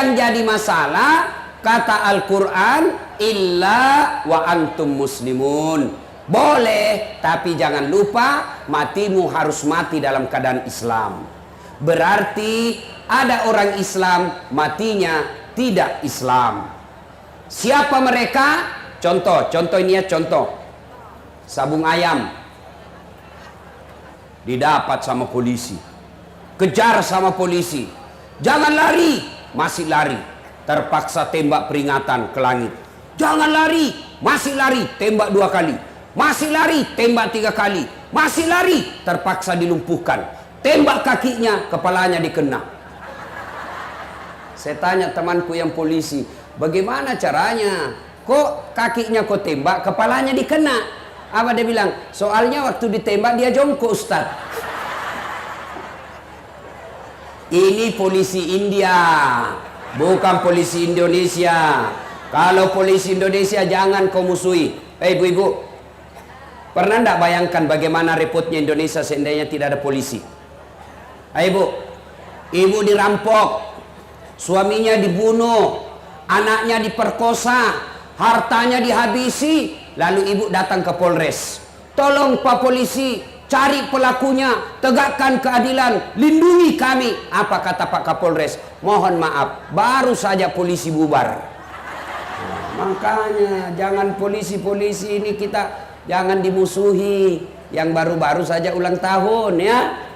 Yang jadi masalah, kata Al-Quran, illa wa antum muslimun. Boleh, tapi jangan lupa matimu harus mati dalam keadaan Islam. Berarti ada orang Islam matinya tidak Islam. Siapa mereka? Contoh ini ya, contoh. Sabung ayam didapat sama polisi, kejar sama polisi, jangan lari, masih lari, terpaksa tembak peringatan ke langit. Jangan lari, masih lari, tembak 2 kali, masih lari, tembak 3 kali, masih lari, terpaksa dilumpuhkan, tembak kakinya, kepalanya dikena. Saya tanya temanku yang polisi, bagaimana caranya? Kok kakinya kau tembak, kepalanya dikena? Apa dia bilang? Soalnya waktu ditembak dia jongkok, Ustaz. Ini polisi India, bukan polisi Indonesia. Kalau polisi Indonesia jangan kau musuhi. Ibu-ibu, pernah enggak bayangkan bagaimana repotnya Indonesia seandainya tidak ada polisi? Ibu dirampok, suaminya dibunuh, anaknya diperkosa, hartanya dihabisi. Lalu ibu datang ke Polres, tolong Pak Polisi, cari pelakunya, tegakkan keadilan, lindungi kami. Apa kata Pak Kapolres? Mohon maaf, baru saja polisi bubar. Makanya jangan polisi-polisi ini kita jangan dimusuhi. Yang baru-baru saja ulang tahun ya.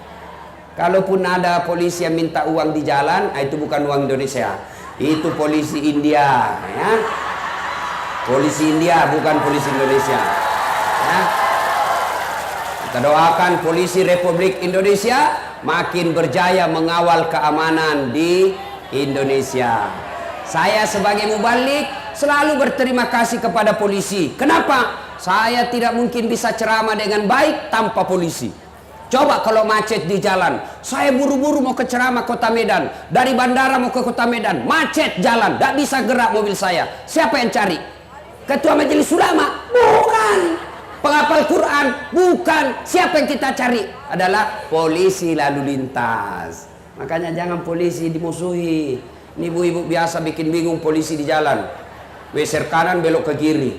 Kalaupun ada polisi yang minta uang di jalan, itu bukan uang Indonesia, itu polisi India ya. Polisi India bukan polisi Indonesia ya. Kita doakan polisi Republik Indonesia makin berjaya mengawal keamanan di Indonesia. Saya sebagai mubalik selalu berterima kasih kepada polisi. Kenapa? Saya tidak mungkin bisa ceramah dengan baik tanpa polisi. Coba kalau macet di jalan, saya buru-buru mau ke ceramah Kota Medan, dari bandara mau ke Kota Medan, macet jalan, tidak bisa gerak mobil saya. Siapa yang cari? Ketua Majelis Ulama? Bukan. Penghafal Quran? Bukan. Siapa yang kita cari? Adalah polisi lalu lintas. Makanya jangan polisi dimusuhi. Ini ibu-ibu biasa bikin bingung polisi di jalan. Geser kanan belok ke kiri.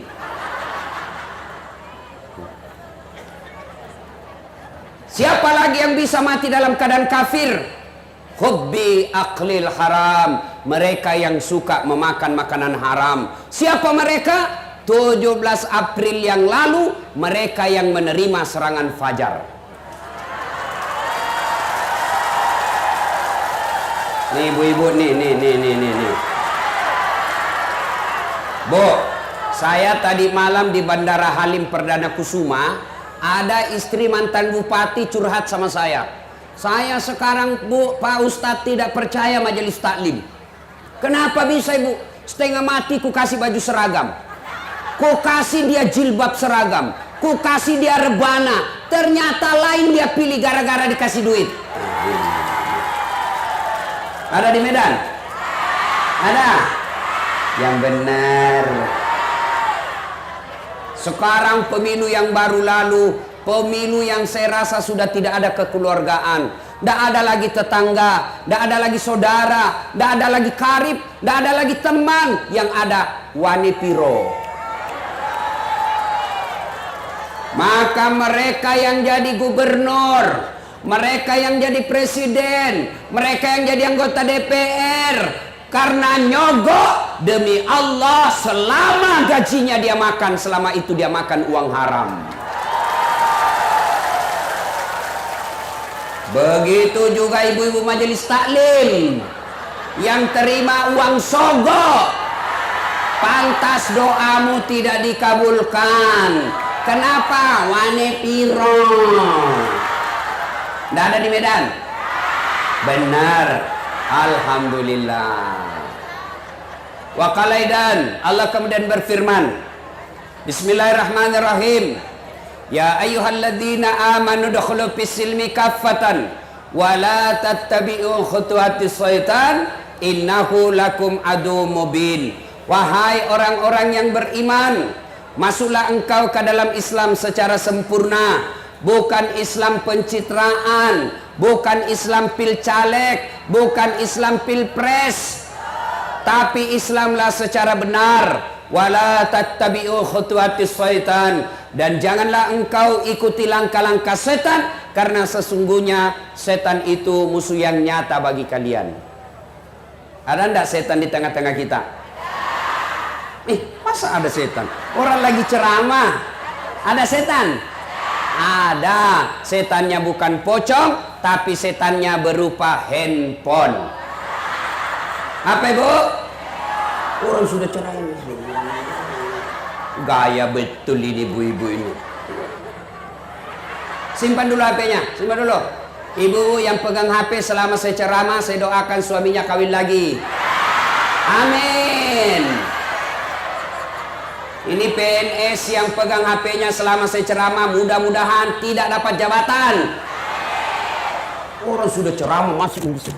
Siapa lagi yang bisa mati dalam keadaan kafir? Hubbi aklil haram, mereka yang suka memakan makanan haram. Siapa mereka? 17 April yang lalu mereka yang menerima serangan fajar. Nih ibu-ibu, nih. Bu, saya tadi malam di Bandara Halim Perdana Kusuma, ada istri mantan bupati curhat sama saya. Saya sekarang Pak Ustadz tidak percaya majelis taklim. Kenapa bisa ibu? Setengah mati ku kasih baju seragam, ku kasih dia jilbab seragam, ku kasih dia rebana, ternyata lain dia pilih gara-gara dikasih duit. Ada di Medan? Ada? Yang benar. Sekarang pemilu yang baru lalu, pemilu yang saya rasa sudah tidak ada kekeluargaan, tidak ada lagi tetangga, tidak ada lagi saudara, tidak ada lagi karib, tidak ada lagi teman, yang ada wani piro. Maka mereka yang jadi gubernur, mereka yang jadi presiden, mereka yang jadi anggota DPR, karena nyogok, demi Allah selama gajinya dia makan, selama itu dia makan uang haram. Begitu juga ibu-ibu majelis taklim yang terima uang sogok, pantas doamu tidak dikabulkan. Kenapa? Wane piro. Tidak ada di Medan? Benar. Alhamdulillah. Wa qalaidan, Allah kemudian berfirman, Bismillahirrahmanirrahim. Ya ayyuhalladzina amanu dukhulu fis-silmi kaffatan wa la tattabi'u khutuwatis syaitan innahu lakum adu mubin. Wahai orang-orang yang beriman, masuklah engkau ke dalam Islam secara sempurna, bukan Islam pencitraan, bukan Islam pil caleg, bukan Islam pilpres. Tapi Islamlah secara benar. Wala tattabi'u khutuwatis syaitan, dan janganlah engkau ikuti langkah-langkah setan, karena sesungguhnya setan itu musuh yang nyata bagi kalian. Ada enggak setan di tengah-tengah kita? Masa ada setan? Orang lagi ceramah ada setan? Ada. Setannya bukan pocong, tapi setannya berupa handphone. Apa ibu? Orang sudah ceramah. Gaya betul ini ibu-ibu ini. Simpan dulu HP-nya, simpan dulu. Ibu yang pegang HP selama saya ceramah, saya doakan suaminya kawin lagi. Amin. Ini PNS yang pegang HP-nya selama saya ceramah, mudah-mudahan tidak dapat jabatan. Orang sudah ceramah masih bisa.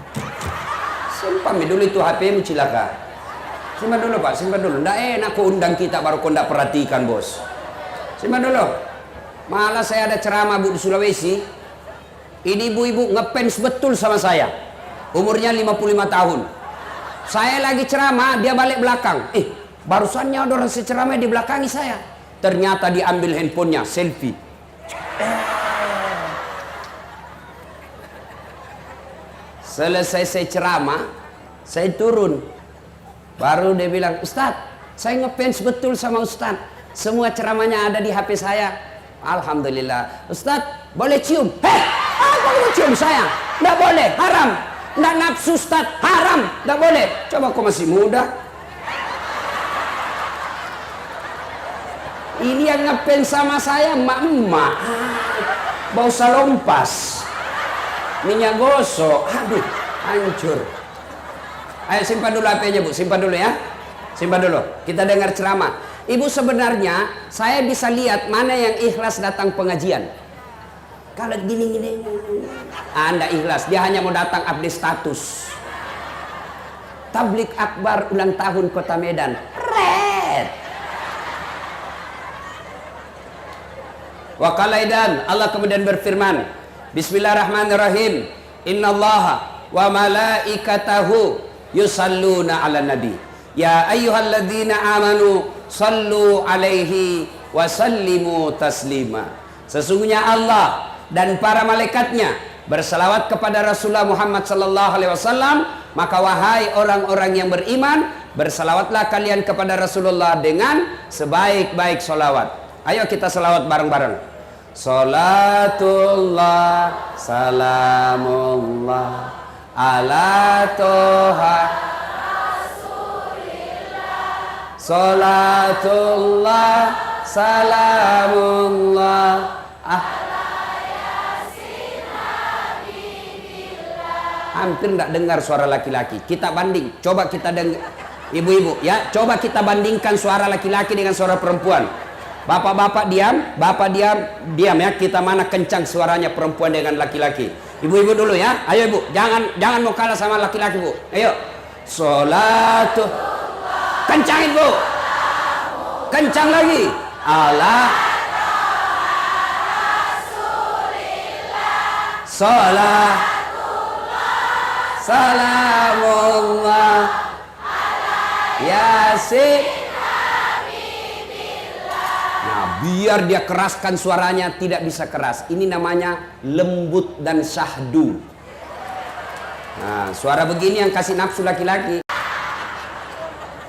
Simpan dulu itu HP-mu cilaka. Simpan dulu Pak, simpan dulu. Nggak enak kau undang kita baru kau nggak perhatikan bos. Simpan dulu. Malah saya ada ceramah Bu di Sulawesi. Ini ibu-ibu ngefans betul sama saya. Umurnya 55 tahun. Saya lagi ceramah, dia balik belakang. Barusannya ada orang ceramah di belakangi saya. Ternyata diambil handphonenya, selfie. Selesai saya ceramah, saya turun. Baru dia bilang, Ustadz, saya ngefans betul sama Ustadz. Semua ceramahnya ada di HP saya. Alhamdulillah. Ustadz, boleh cium? Apa mau cium saya? Nggak boleh, haram. Nggak nafsu Ustadz, haram. Nggak boleh. Coba kau masih muda. Ini yang ngefans sama saya, emak-emak. Bau salompas. Minyak gosok. Aduh, hancur. Ayo simpan dulu HP-nya Bu, simpan dulu ya. Simpan dulu, kita dengar ceramah. Ibu sebenarnya saya bisa lihat mana yang ikhlas datang pengajian. Kalau gini-gini, Anda ikhlas, dia hanya mau datang update status. Tablik Akbar ulang tahun Kota Medan. Red. Wa qalaidan, Allah kemudian berfirman, Bismillahirrahmanirrahim. Innallaha wa malaikatahu yusalluna ala nabi ya ayyuhalladzina amanu sallu alaihi wa sallimu taslima. Sesungguhnya Allah dan para malaikatnya berselawat kepada Rasulullah Muhammad sallallahu alaihi wasallam, maka wahai orang-orang yang beriman, berselawatlah kalian kepada Rasulullah dengan sebaik-baik solawat. Ayo kita selawat bareng-bareng. Salatullah salamullah ala toha Rasulillah, salatullah salamullah ala yasin habibillah. Hampir tidak dengar suara laki-laki. Kita banding, coba kita dengar. Ibu-ibu ya, coba kita bandingkan suara laki-laki dengan suara perempuan. Bapak-bapak diam, bapak diam ya. Kita mana kencang suaranya perempuan dengan laki-laki. Ibu-ibu dulu ya. Ayo Ibu, jangan mau kalah sama laki-laki Bu. Ayo. Salatu. Kencangin Bu. Kencang lagi. Allah. Salat. Salamullah. Yasin. Biar dia keraskan suaranya, tidak bisa keras. Ini namanya lembut dan syahdu. Nah, suara begini yang kasih nafsu laki-laki.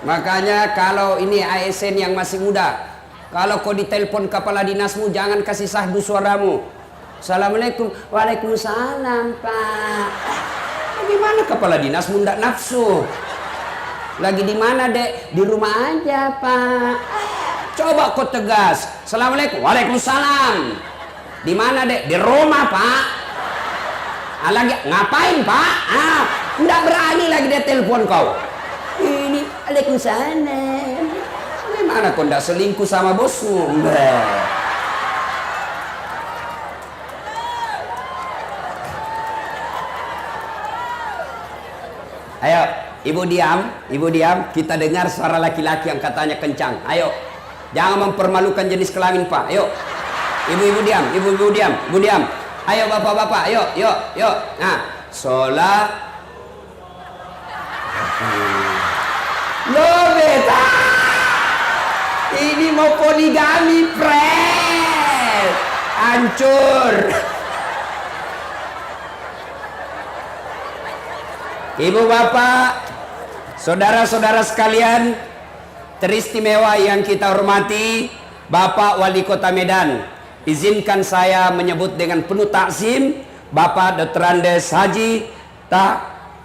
Makanya kalau ini ASN yang masih muda, kalau kau ditelepon kepala dinasmu, jangan kasih syahdu suaramu. Assalamualaikum. Waalaikumsalam Pak. Gimana kepala dinasmu ndak nafsu? Lagi di mana Dek? Di rumah aja Pak. Coba kau tegas. Assalamualaikum. Waalaikumsalam. Di mana Dek? Di rumah Pak. Lagi ngapain Pak? Nggak berani lagi dia telepon kau. Ini Waalaikumsalam. Gimana kau nggak selingkuh sama bosmu? Ayo, ibu diam. Kita dengar suara laki-laki yang katanya kencang. Ayo. Jangan mempermalukan jenis kelamin Pak. Ayo. Ibu-ibu diam. Ibu diam. Ayo bapak-bapak. Ayo. Nah, sholat. Loh beta, ini mau poligami pres, hancur. Ibu bapak, saudara-saudara sekalian teristimewa yang kita hormati, Bapak Wali Kota Medan, izinkan saya menyebut dengan penuh takzim Bapak Dr. Andes Haji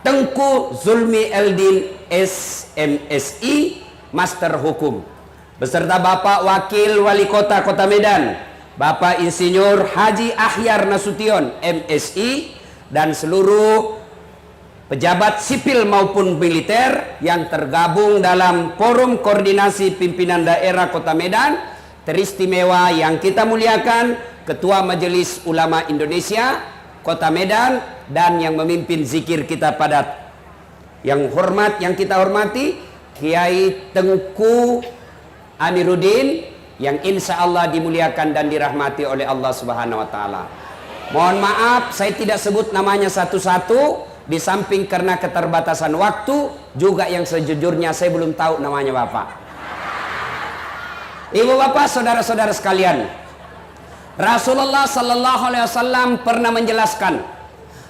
Tengku Zulmi Eldin SMSI, Master Hukum, beserta Bapak Wakil Wali Kota Kota Medan, Bapak Insinyur Haji Ahyar Nasution MSI, dan seluruh pejabat sipil maupun militer yang tergabung dalam Forum Koordinasi Pimpinan Daerah Kota Medan teristimewa yang kita muliakan, Ketua Majelis Ulama Indonesia Kota Medan, dan yang memimpin zikir kita pada yang kita hormati Kiai Tengku Amiruddin yang insya Allah dimuliakan dan dirahmati oleh Allah Subhanahu wa Ta'ala. Mohon maaf saya tidak sebut namanya satu-satu, di samping karena keterbatasan waktu, juga yang sejujurnya saya belum tahu namanya Bapak. Ibu bapak, saudara-saudara sekalian, Rasulullah Sallallahu Alaihi Wasallam pernah menjelaskan,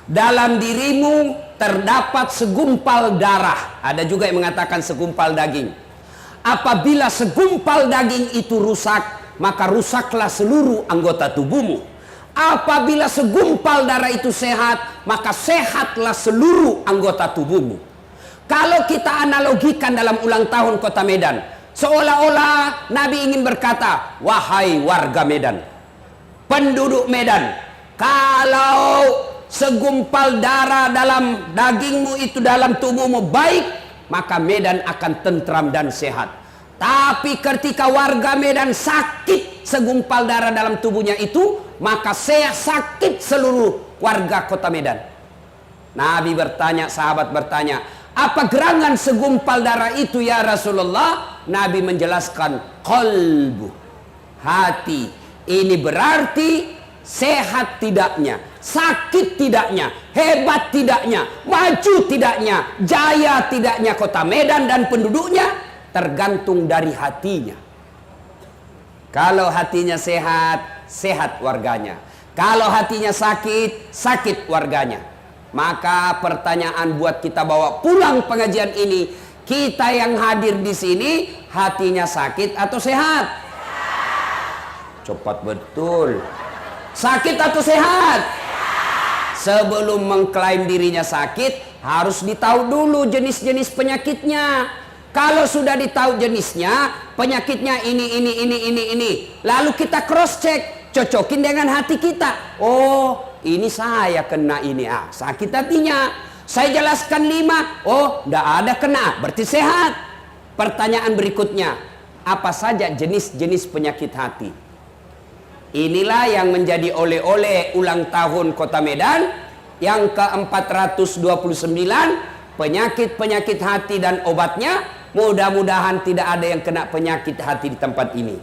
dalam dirimu terdapat segumpal darah. Ada juga yang mengatakan segumpal daging. Apabila segumpal daging itu rusak, maka rusaklah seluruh anggota tubuhmu. Apabila segumpal darah itu sehat, maka sehatlah seluruh anggota tubuhmu. Kalau kita analogikan dalam ulang tahun Kota Medan, seolah-olah Nabi ingin berkata, wahai warga Medan, penduduk Medan, kalau segumpal darah dalam dagingmu itu, dalam tubuhmu baik, maka Medan akan tentram dan sehat. Tapi ketika warga Medan sakit segumpal darah dalam tubuhnya itu, maka saya sakit seluruh warga Kota Medan. Nabi bertanya, sahabat bertanya, apa gerangan segumpal darah itu ya Rasulullah? Nabi menjelaskan, qalbu, hati. Ini berarti sehat tidaknya, sakit tidaknya, hebat tidaknya, maju tidaknya, jaya tidaknya Kota Medan dan penduduknya tergantung dari hatinya. Kalau hatinya sehat, sehat warganya. Kalau hatinya sakit, sakit warganya. Maka pertanyaan buat kita bawa pulang pengajian ini, kita yang hadir di sini hatinya sakit atau sehat? Cepat betul. Sakit atau sehat? Sebelum mengklaim dirinya sakit, harus ditahu dulu jenis-jenis penyakitnya. Kalau sudah ditahu jenisnya, penyakitnya ini, lalu kita cross check, cocokin dengan hati kita. Oh, ini saya kena ini, sakit hatinya. Saya jelaskan 5, oh, tidak ada kena, berarti sehat. Pertanyaan berikutnya, apa saja jenis-jenis penyakit hati? Inilah yang menjadi oleh-oleh ulang tahun Kota Medan yang ke-429, penyakit-penyakit hati dan obatnya. Mudah-mudahan tidak ada yang kena penyakit hati di tempat ini.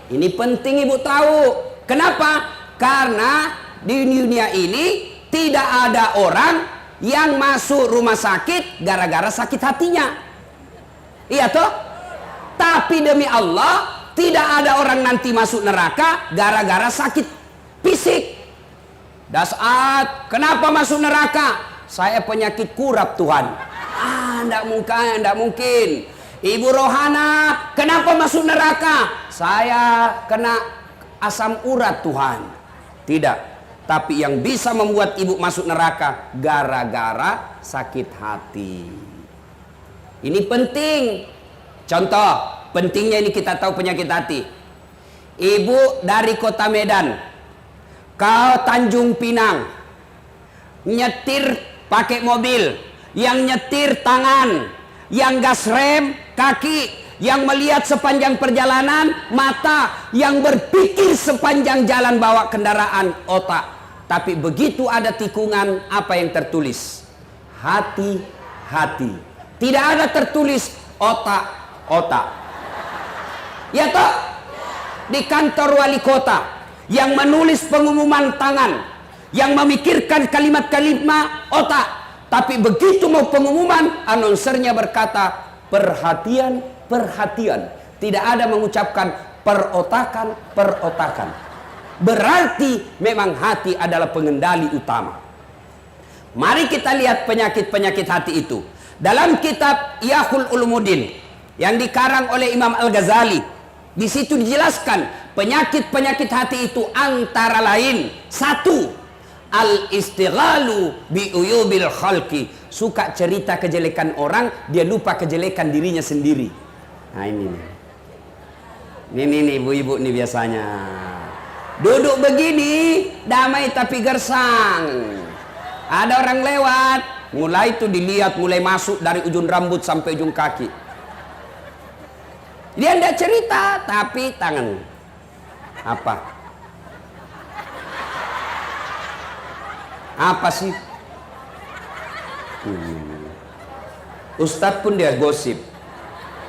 Ini penting ibu tahu. Kenapa? Karena di dunia ini tidak ada orang yang masuk rumah sakit gara-gara sakit hatinya. Iya toh? Tapi demi Allah, tidak ada orang nanti masuk neraka gara-gara sakit fisik. Dasar, kenapa masuk neraka? Saya penyakit kurap Tuhan. Tidak mungkin. Ibu Rohana, kenapa masuk neraka? Saya kena asam urat Tuhan. Tidak. Tapi yang bisa membuat ibu masuk neraka gara-gara sakit hati. Ini penting. Contoh, pentingnya ini kita tahu penyakit hati. Ibu dari Kota Medan, kau Tanjung Pinang, nyetir pakai mobil, yang nyetir tangan, yang gas rem kaki, yang melihat sepanjang perjalanan mata, yang berpikir sepanjang jalan bawa kendaraan otak. Tapi begitu ada tikungan, apa yang tertulis? Hati-hati. Tidak ada tertulis otak-otak. Ya toh? Di kantor wali kota yang menulis pengumuman tangan, yang memikirkan kalimat-kalimat otak. Tapi begitu mau pengumuman, announcernya berkata perhatian, perhatian. Tidak ada mengucapkan perotakan, perotakan. Berarti memang hati adalah pengendali utama. Mari kita lihat penyakit-penyakit hati itu. Dalam kitab Ihya'ul Ulumuddin yang dikarang oleh Imam Al-Ghazali, di situ dijelaskan penyakit-penyakit hati itu antara lain, satu, al-istighalu bi uyubil khalqi, suka cerita kejelekan orang, dia lupa kejelekan dirinya sendiri. Nah ini nih ibu-ibu nih biasanya duduk begini damai tapi gersang. Ada orang lewat, mulai itu dilihat, mulai masuk dari ujung rambut sampai ujung kaki. Dia tidak cerita, tapi tangan apa? Apa sih? Ustadz pun dia gosip.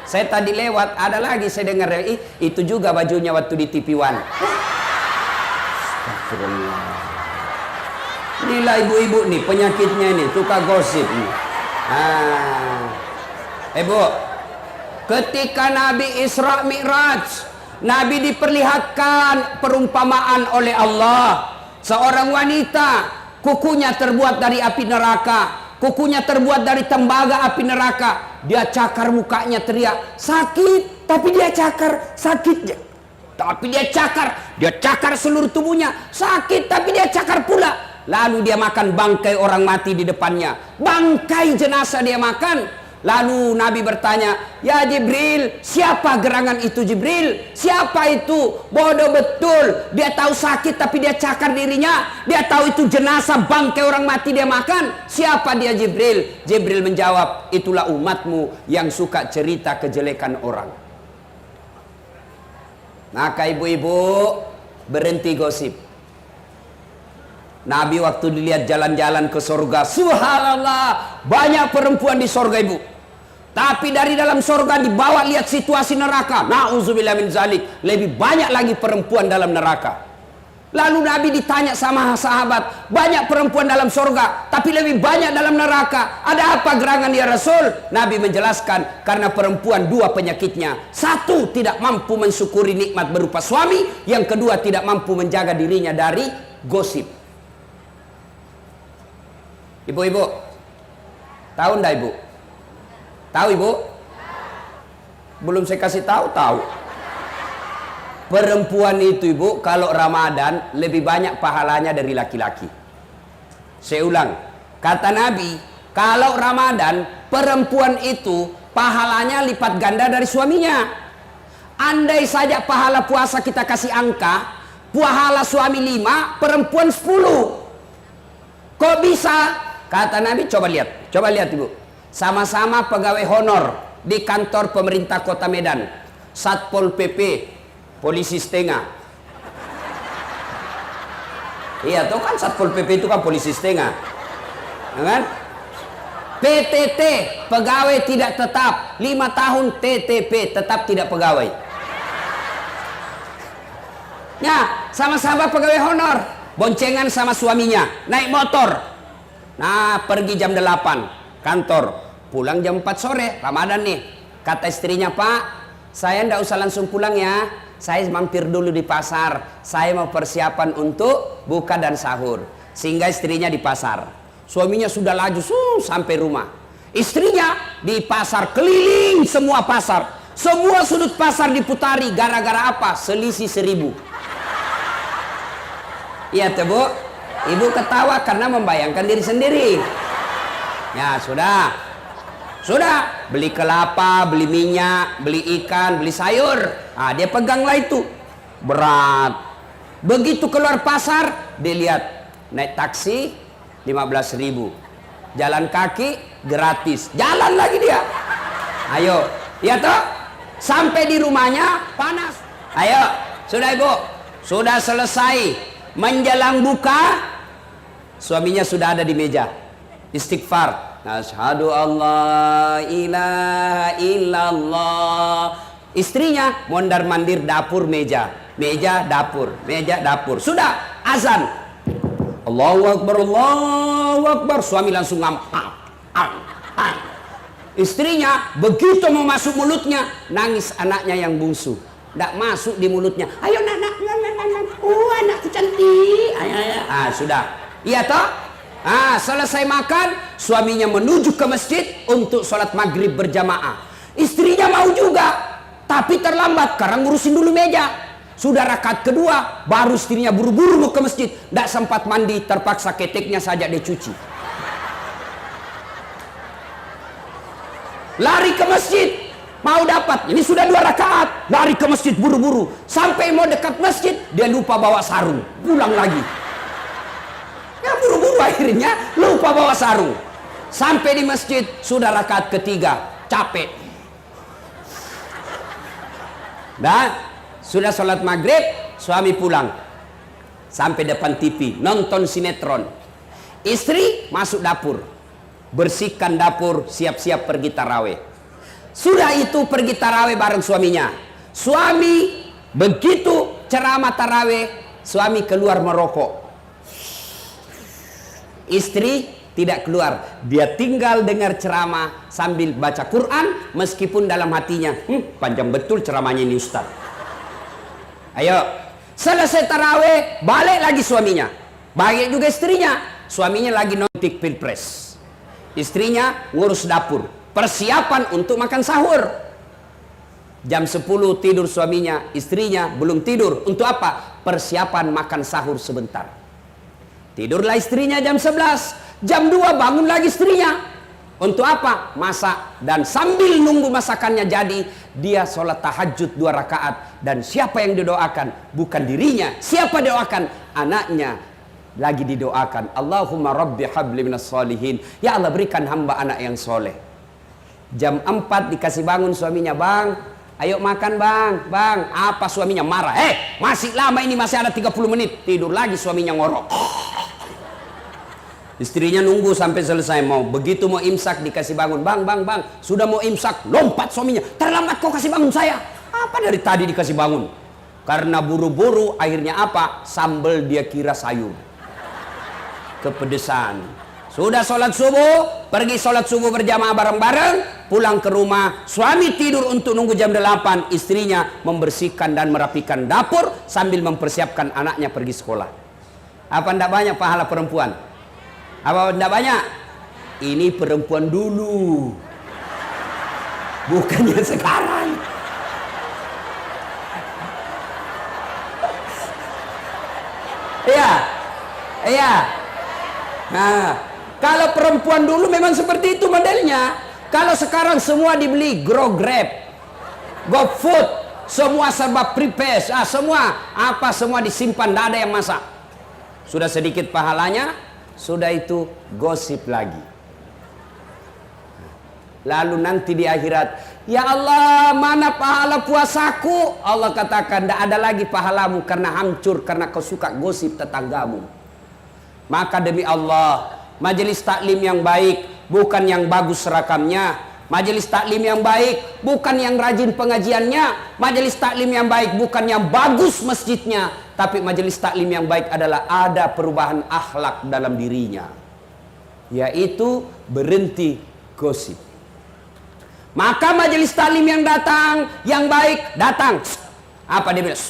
Saya tadi lewat, ada lagi saya dengar, itu juga bajunya waktu di TV One. Astagfirullah. Inilah ibu-ibu nih penyakitnya ini, suka gosip nih. Bu, ketika Nabi Isra Mi'raj, Nabi diperlihatkan perumpamaan oleh Allah. Seorang wanita, kukunya terbuat dari api neraka, kukunya terbuat dari tembaga api neraka. Dia cakar mukanya, teriak, sakit, tapi dia cakar, sakit, tapi dia cakar seluruh tubuhnya, sakit, tapi dia cakar pula. Lalu dia makan bangkai orang mati di depannya, bangkai jenazah dia makan. Lalu Nabi bertanya, ya Jibril, siapa gerangan itu Jibril? Siapa itu? Bodoh betul, dia tahu sakit tapi dia cakar dirinya. Dia tahu itu jenazah bangkai orang mati dia makan. Siapa dia Jibril? Jibril menjawab, itulah umatmu yang suka cerita kejelekan orang. Maka ibu-ibu berhenti gosip. Nabi waktu dilihat jalan-jalan ke surga, subhanallah, banyak perempuan di surga ibu. Tapi dari dalam surga dibawa lihat situasi neraka, na'udzubillah min zalik, lebih banyak lagi perempuan dalam neraka. Lalu Nabi ditanya sama sahabat, banyak perempuan dalam surga, tapi lebih banyak dalam neraka. Ada apa gerangan ya Rasul? Nabi menjelaskan, karena perempuan dua penyakitnya. Satu, tidak mampu mensyukuri nikmat berupa suami. Yang kedua, tidak mampu menjaga dirinya dari gosip. Ibu-ibu, tahu ndak ibu? Tahu ibu? Belum saya kasih tahu. Perempuan itu ibu, kalau Ramadan lebih banyak pahalanya dari laki-laki. Saya ulang, kata Nabi, kalau Ramadan perempuan itu pahalanya lipat ganda dari suaminya. Andai saja pahala puasa kita kasih angka, pahala suami 5, perempuan 10. Kok bisa? Kata Nabi, coba lihat ibu. Sama-sama pegawai honor di kantor pemerintah kota Medan. Satpol PP, polisi setengah. Iya tuh kan Satpol PP itu kan polisi setengah. Kan? PTT, pegawai tidak tetap. 5 tahun TTP, tetap tidak pegawai. Ya, sama-sama pegawai honor. Boncengan sama suaminya, naik motor. Nah, pergi jam 8 kantor, pulang jam 4 sore, Ramadan nih. Kata istrinya, Pak, saya ndak usah langsung pulang ya, saya mampir dulu di pasar, saya mau persiapan untuk buka dan sahur. Sehingga istrinya di pasar, suaminya sudah laju sampai rumah. Istrinya di pasar, keliling semua pasar, semua sudut pasar diputari. Gara-gara apa? Selisih 1000. Iya tuh bu, ibu ketawa karena membayangkan diri sendiri. Ya sudah, beli kelapa, beli minyak, beli ikan, beli sayur. Nah, dia peganglah itu, berat. Begitu keluar pasar, dia lihat naik taksi 15.000, jalan kaki gratis, jalan lagi dia. Ayo, ya toh, sampai di rumahnya panas. Ayo, sudah ibu, sudah selesai. Menjelang buka, suaminya sudah ada di meja istighfar, asyhadu alla ilaha illallah. Istrinya mondar mandir dapur, meja dapur. Sudah azan, Allahu akbar, suami langsung Istrinya begitu mau masuk mulutnya, nangis anaknya yang bungsu. Tidak masuk di mulutnya. Ayo nak. Anakku cantik. Ayo. Sudah. Iya toh? Selesai makan, suaminya menuju ke masjid untuk sholat maghrib berjamaah. Istrinya mau juga, tapi terlambat karena ngurusin dulu meja. Sudah rakaat kedua, baru istrinya buru-buru mau ke masjid. Tidak sempat mandi, terpaksa keteknya saja dicuci. Lari ke masjid, mau dapat. Ini sudah 2 rakaat, lari ke masjid buru-buru. Sampai mau dekat masjid, dia lupa bawa sarung. Pulang lagi. Ya buru-buru akhirnya lupa bawa sarung. Sampai di masjid, sudah rakaat ketiga, capek. Dan sudah sholat maghrib, suami pulang. Sampai depan TV, nonton sinetron. Istri masuk dapur, bersihkan dapur, siap-siap pergi taraweh. Sudah itu pergi taraweh bareng suaminya. Suami begitu ceramah taraweh, suami keluar merokok. Istri tidak keluar, dia tinggal dengar ceramah sambil baca Quran, meskipun dalam hatinya, panjang betul ceramahnya ini Ustaz. Ayo, selesai taraweh, balik lagi suaminya. Balik juga istrinya. Suaminya lagi nonton pilpres. Istrinya ngurus dapur, persiapan untuk makan sahur. Jam 10 tidur suaminya, istrinya belum tidur. Untuk apa? Persiapan makan sahur sebentar. Tidurlah istrinya jam 11. Jam 2 bangun lagi istrinya. Untuk apa? Masak. Dan sambil nunggu masakannya jadi, dia sholat tahajud 2 rakaat. Dan siapa yang didoakan? Bukan dirinya. Siapa doakan? Anaknya. Lagi didoakan, Allahumma rabbi habli minas solihin. Ya Allah, berikan hamba anak yang soleh. Jam 4 dikasih bangun suaminya, bang, ayo makan bang. Apa suaminya marah? Masih lama ini, masih ada 30 menit. Tidur lagi suaminya ngorok. Istrinya nunggu sampai selesai. Begitu mau imsak dikasih bangun, bang, sudah mau imsak, lompat suaminya, terlambat kau kasih bangun saya. Apa dari tadi dikasih bangun? Karena buru-buru, akhirnya apa? Sambal dia kira sayur. Kepedesan. Sudah sholat subuh, pergi sholat subuh berjamaah bareng-bareng, pulang ke rumah, suami tidur untuk nunggu jam 8, istrinya membersihkan dan merapikan dapur sambil mempersiapkan anaknya pergi sekolah. Apa tidak banyak pahala perempuan? Apa tidak banyak? Ini perempuan dulu, bukannya sekarang. Iya. Nah, kalau perempuan dulu memang seperti itu modelnya. Kalau sekarang semua dibeli Grab, GoFood, semua serba prepaid, semua disimpan, tidak ada yang masak. Sudah sedikit pahalanya, sudah itu gosip lagi. Lalu nanti di akhirat, ya Allah, mana pahala puasaku? Allah katakan, tidak ada lagi pahalamu karena hancur, karena kau suka gosip tetanggamu. Maka demi Allah, majelis taklim yang baik bukan yang bagus serakamnya. Majelis taklim yang baik bukan yang rajin pengajiannya. Majelis taklim yang baik bukan yang bagus masjidnya. Tapi majelis taklim yang baik adalah ada perubahan akhlak dalam dirinya, yaitu berhenti gosip. Maka majelis taklim yang datang, yang baik datang. Apa dia bilang?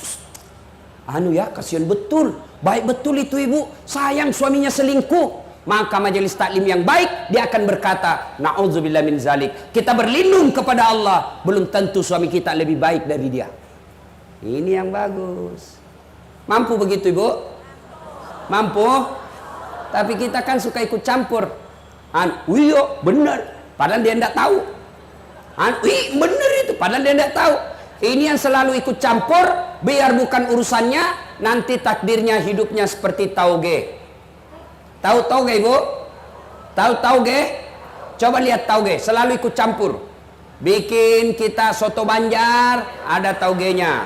Ya, kasihan betul. Baik betul itu ibu, sayang suaminya selingkuh. Maka majelis taklim yang baik, dia akan berkata, na'udzubillah min zalik. Kita berlindung kepada Allah, belum tentu suami kita lebih baik dari dia. Ini yang bagus. Mampu begitu ibu? Mampu? Tapi kita kan suka ikut campur. Iya benar, padahal dia tidak tahu. Benar itu, padahal dia tidak tahu. Ini yang selalu ikut campur, biar bukan urusannya, nanti takdirnya hidupnya seperti tauge. Tahu tauge ibu? Tahu tauge? Coba lihat tauge, selalu ikut campur. Bikin kita soto Banjar, ada taugenya.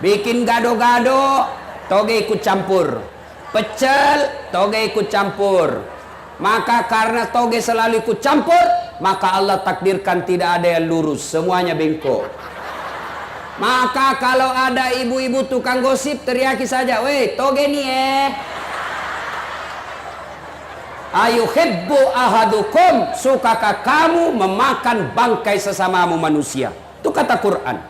Bikin gado-gado, toge ikut campur. Pecel, toge ikut campur. Maka karena toge selalu ikut campur, maka Allah takdirkan tidak ada yang lurus, semuanya bengkok. Maka kalau ada ibu-ibu tukang gosip, teriaki saja, weh toge nih Ayuhibbu ahadukum, sukakah kamu memakan bangkai sesamamu manusia? Itu kata Quran.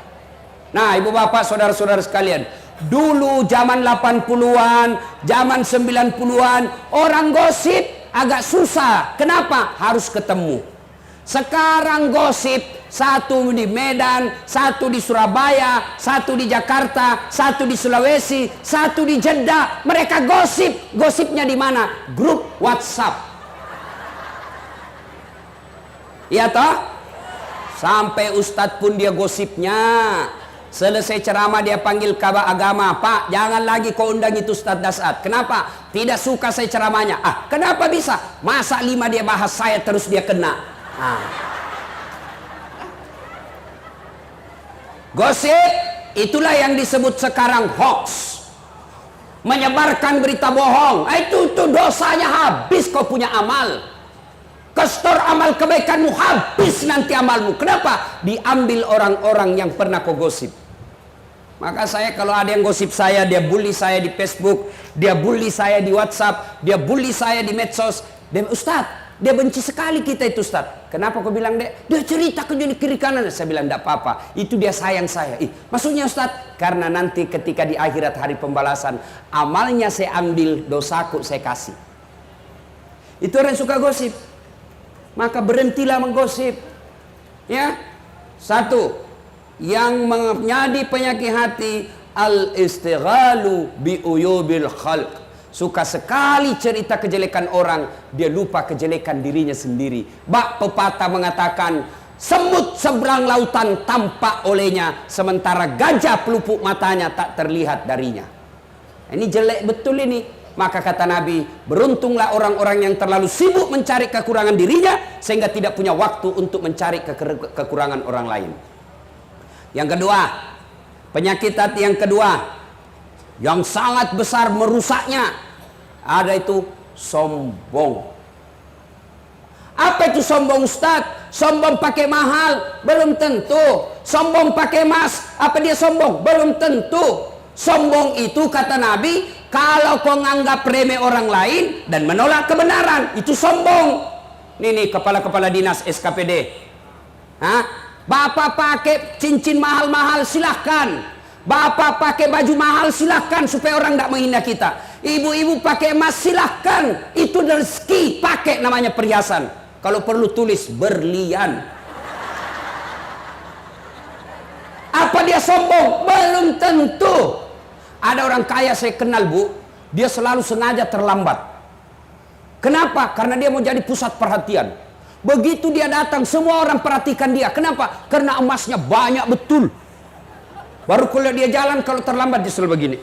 Nah, ibu bapak, saudara-saudara sekalian, dulu zaman 80-an, zaman 90-an, orang gosip agak susah. Kenapa? Harus ketemu. Sekarang gosip, satu di Medan, satu di Surabaya, satu di Jakarta, satu di Sulawesi, satu di Jeddah. Mereka gosip. Gosipnya di mana? Grup WhatsApp. Iya toh? Sampai ustadz pun dia gosipnya. Selesai ceramah dia panggil kabar agama, Pak, jangan lagi kau undang itu Ustadz Dasat. Kenapa? Tidak suka saya ceramahnya. Ah, kenapa bisa? Masa 5 dia bahas saya terus dia kena. Gosip, itulah yang disebut sekarang hoax. Menyebarkan berita bohong. Itu dosanya habis kau punya amal. Kestor amal kebaikanmu, habis nanti amalmu. Kenapa? Diambil orang-orang yang pernah kau gosip. Maka saya kalau ada yang gosip saya, dia bully saya di Facebook, dia bully saya di WhatsApp, dia bully saya di medsos. Dia, Ustadz, dia benci sekali kita itu Ustadz. Kenapa kau bilang dia cerita ke kiri kanan? Saya bilang tidak apa-apa, itu dia sayang saya. Maksudnya Ustadz, karena nanti ketika di akhirat hari pembalasan, amalnya saya ambil, dosaku saya kasih. Itu orang yang suka gosip. Maka berhentilah menggosip. Ya, satu, yang menjadi penyakit hati, al-istighalu bi uyubil khalq. Suka sekali cerita kejelekan orang, dia lupa kejelekan dirinya sendiri. Bak pepatah mengatakan, semut seberang lautan tampak olehnya, sementara gajah pelupuk matanya tak terlihat darinya. Ini jelek betul ini. Maka kata Nabi, beruntunglah orang-orang yang terlalu sibuk mencari kekurangan dirinya sehingga tidak punya waktu untuk mencari kekurangan orang lain. Yang kedua, penyakit hati yang kedua yang sangat besar merusaknya, ada itu sombong. Apa itu sombong Ustadz? Sombong pakai mahal? Belum tentu. Sombong pakai emas? Apa dia sombong? Belum tentu. Sombong itu kata Nabi, kalau kau nganggap remeh orang lain dan menolak kebenaran, itu sombong. Nih kepala-kepala dinas SKPD. Bapak pakai cincin mahal-mahal silahkan. Bapak pakai baju mahal silahkan supaya orang tidak menghina kita. Ibu-ibu pakai emas silahkan. Itu rezeki, pakai namanya perhiasan. Kalau perlu tulis berlian. Apa dia sombong? Belum tentu. Ada orang kaya saya kenal bu, dia selalu sengaja terlambat. Kenapa? Karena dia mau jadi pusat perhatian. Begitu dia datang, semua orang perhatikan dia. Kenapa? Karena emasnya banyak betul. Baru kalau dia jalan, kalau terlambat dia selalu begini.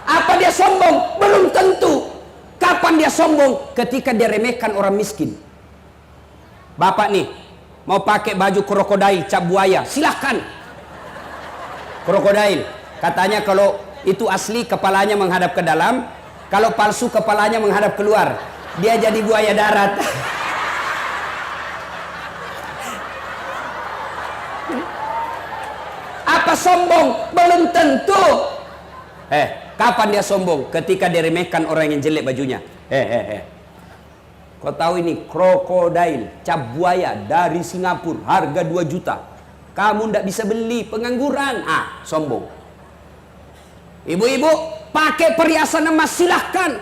Apa dia sombong? Belum tentu. Kapan dia sombong? Ketika dia remehkan orang miskin. Bapak nih, mau pakai baju krokodil cap buaya, silahkan. Krokodil, katanya kalau itu asli kepalanya menghadap ke dalam, kalau palsu kepalanya menghadap keluar. Dia jadi buaya darat. Apa sombong? Belum tentu. Kapan dia sombong? Ketika diremehkan orang yang jelek bajunya. Kau tahu ini krokodil cap buaya dari Singapura, harga 2 juta. Kamu ndak bisa beli, pengangguran. Sombong. Ibu-ibu pakai perhiasan emas silahkan.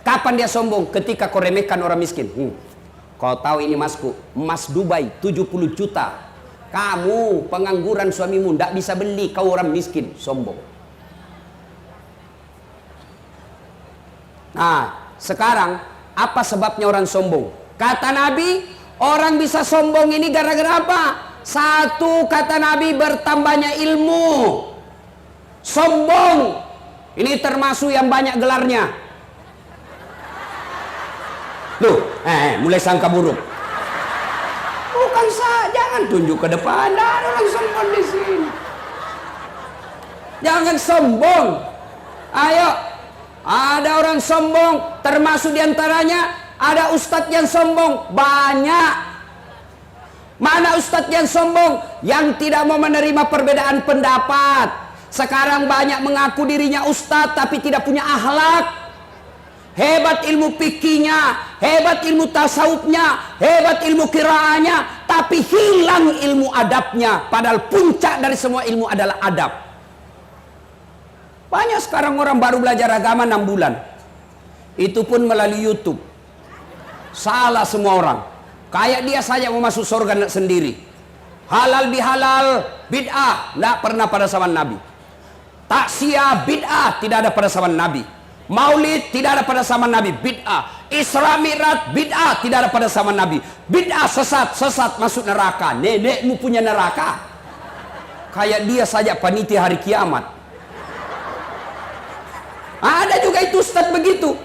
Kapan dia sombong? Ketika kau remehkan orang miskin. Kau tahu ini masku, emas Dubai 70 juta. Kamu pengangguran, suamimu ndak bisa beli, kau orang miskin. Sombong. Nah, sekarang apa sebabnya orang sombong? Kata Nabi, orang bisa sombong ini gara-gara apa? Satu, kata Nabi, bertambahnya ilmu. Sombong ini termasuk yang banyak gelarnya. Tuh, mulai sangka buruk. Bukan jangan tunjuk ke depan, ada orang sombong di sini. Jangan sombong. Ayo, ada orang sombong, termasuk diantaranya ada ustadz yang sombong, banyak. Mana ustadz yang sombong? Yang tidak mau menerima perbedaan pendapat. Sekarang banyak mengaku dirinya ustadz tapi tidak punya akhlak. hebat ilmu fikihnya, hebat ilmu tasawufnya, hebat ilmu qiraahnya, tapi hilang ilmu adabnya. Padahal puncak dari semua ilmu adalah adab. Banyak sekarang orang baru belajar agama 6 bulan. Itu pun melalui YouTube. Salah semua orang. Kayak dia saja mau masuk surga sendiri. Halal bihalal bid'ah, tidak pernah pada zaman Nabi. Taksiyah bid'ah, tidak ada pada zaman Nabi. Maulid tidak ada pada zaman Nabi, bid'ah. Isra Mi'raj bid'ah, tidak ada pada zaman Nabi. Bid'ah, sesat masuk neraka. Nenekmu punya neraka. Kayak dia saja panitia hari kiamat. Ada juga itu ustaz begitu.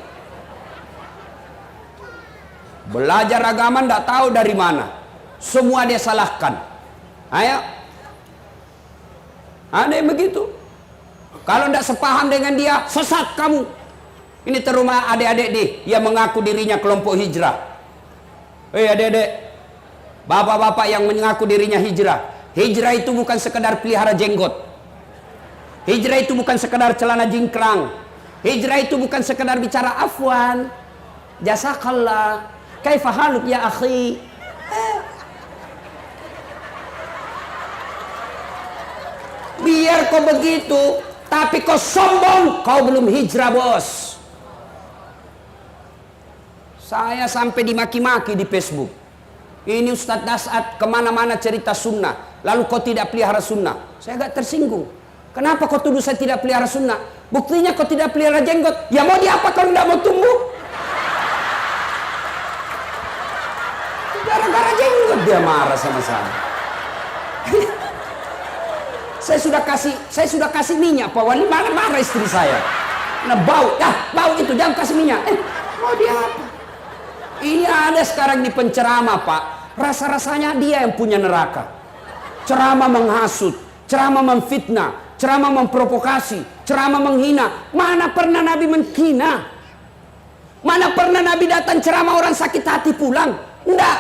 Belajar agama tidak tahu dari mana. Semua dia salahkan. Ayo. Ada yang begitu. Kalau tidak sepaham dengan dia, sesat kamu. Ini terutama adik-adik nih yang mengaku dirinya kelompok hijrah. Adik-adik, bapak-bapak yang mengaku dirinya hijrah. Hijrah itu bukan sekedar pelihara jenggot. Hijrah itu bukan sekedar celana jingkrang. Hijrah itu bukan sekedar bicara afwan, jazakallah, kaifa haluk ya akhi. Biar kau begitu, tapi kau sombong, kau belum hijrah, bos. Saya sampai dimaki-maki di Facebook. Ini Ustadz Dasat kemana-mana cerita sunnah, lalu kau tidak pelihara sunnah. Saya agak tersinggung. Kenapa kau tuduh saya tidak pelihara sunnah? Buktinya kau tidak pelihara jenggot. Ya mau diapa kalau tidak mau tumbuh? Gara-gara jenggot dia marah sama saya. Saya sudah kasih minyak, Pak Wali, marah istri saya. Nah bau, bau itu jangan kasih minyak. Mau dia apa? Ini ada sekarang di penceramah, Pak. Rasa-rasanya dia yang punya neraka. Ceramah menghasut, ceramah memfitnah, ceramah memprovokasi, ceramah menghina. Mana pernah Nabi menghina? Mana pernah Nabi datang ceramah orang sakit hati pulang? Enggak.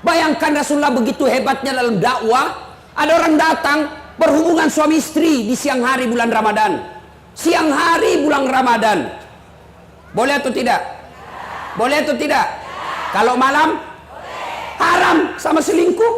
Bayangkan Rasulullah begitu hebatnya dalam dakwah. Ada orang datang berhubungan suami istri di siang hari bulan Ramadan. Siang hari bulan Ramadan. Boleh atau tidak? Boleh atau tidak? Kalau malam? Haram sama selingkuh.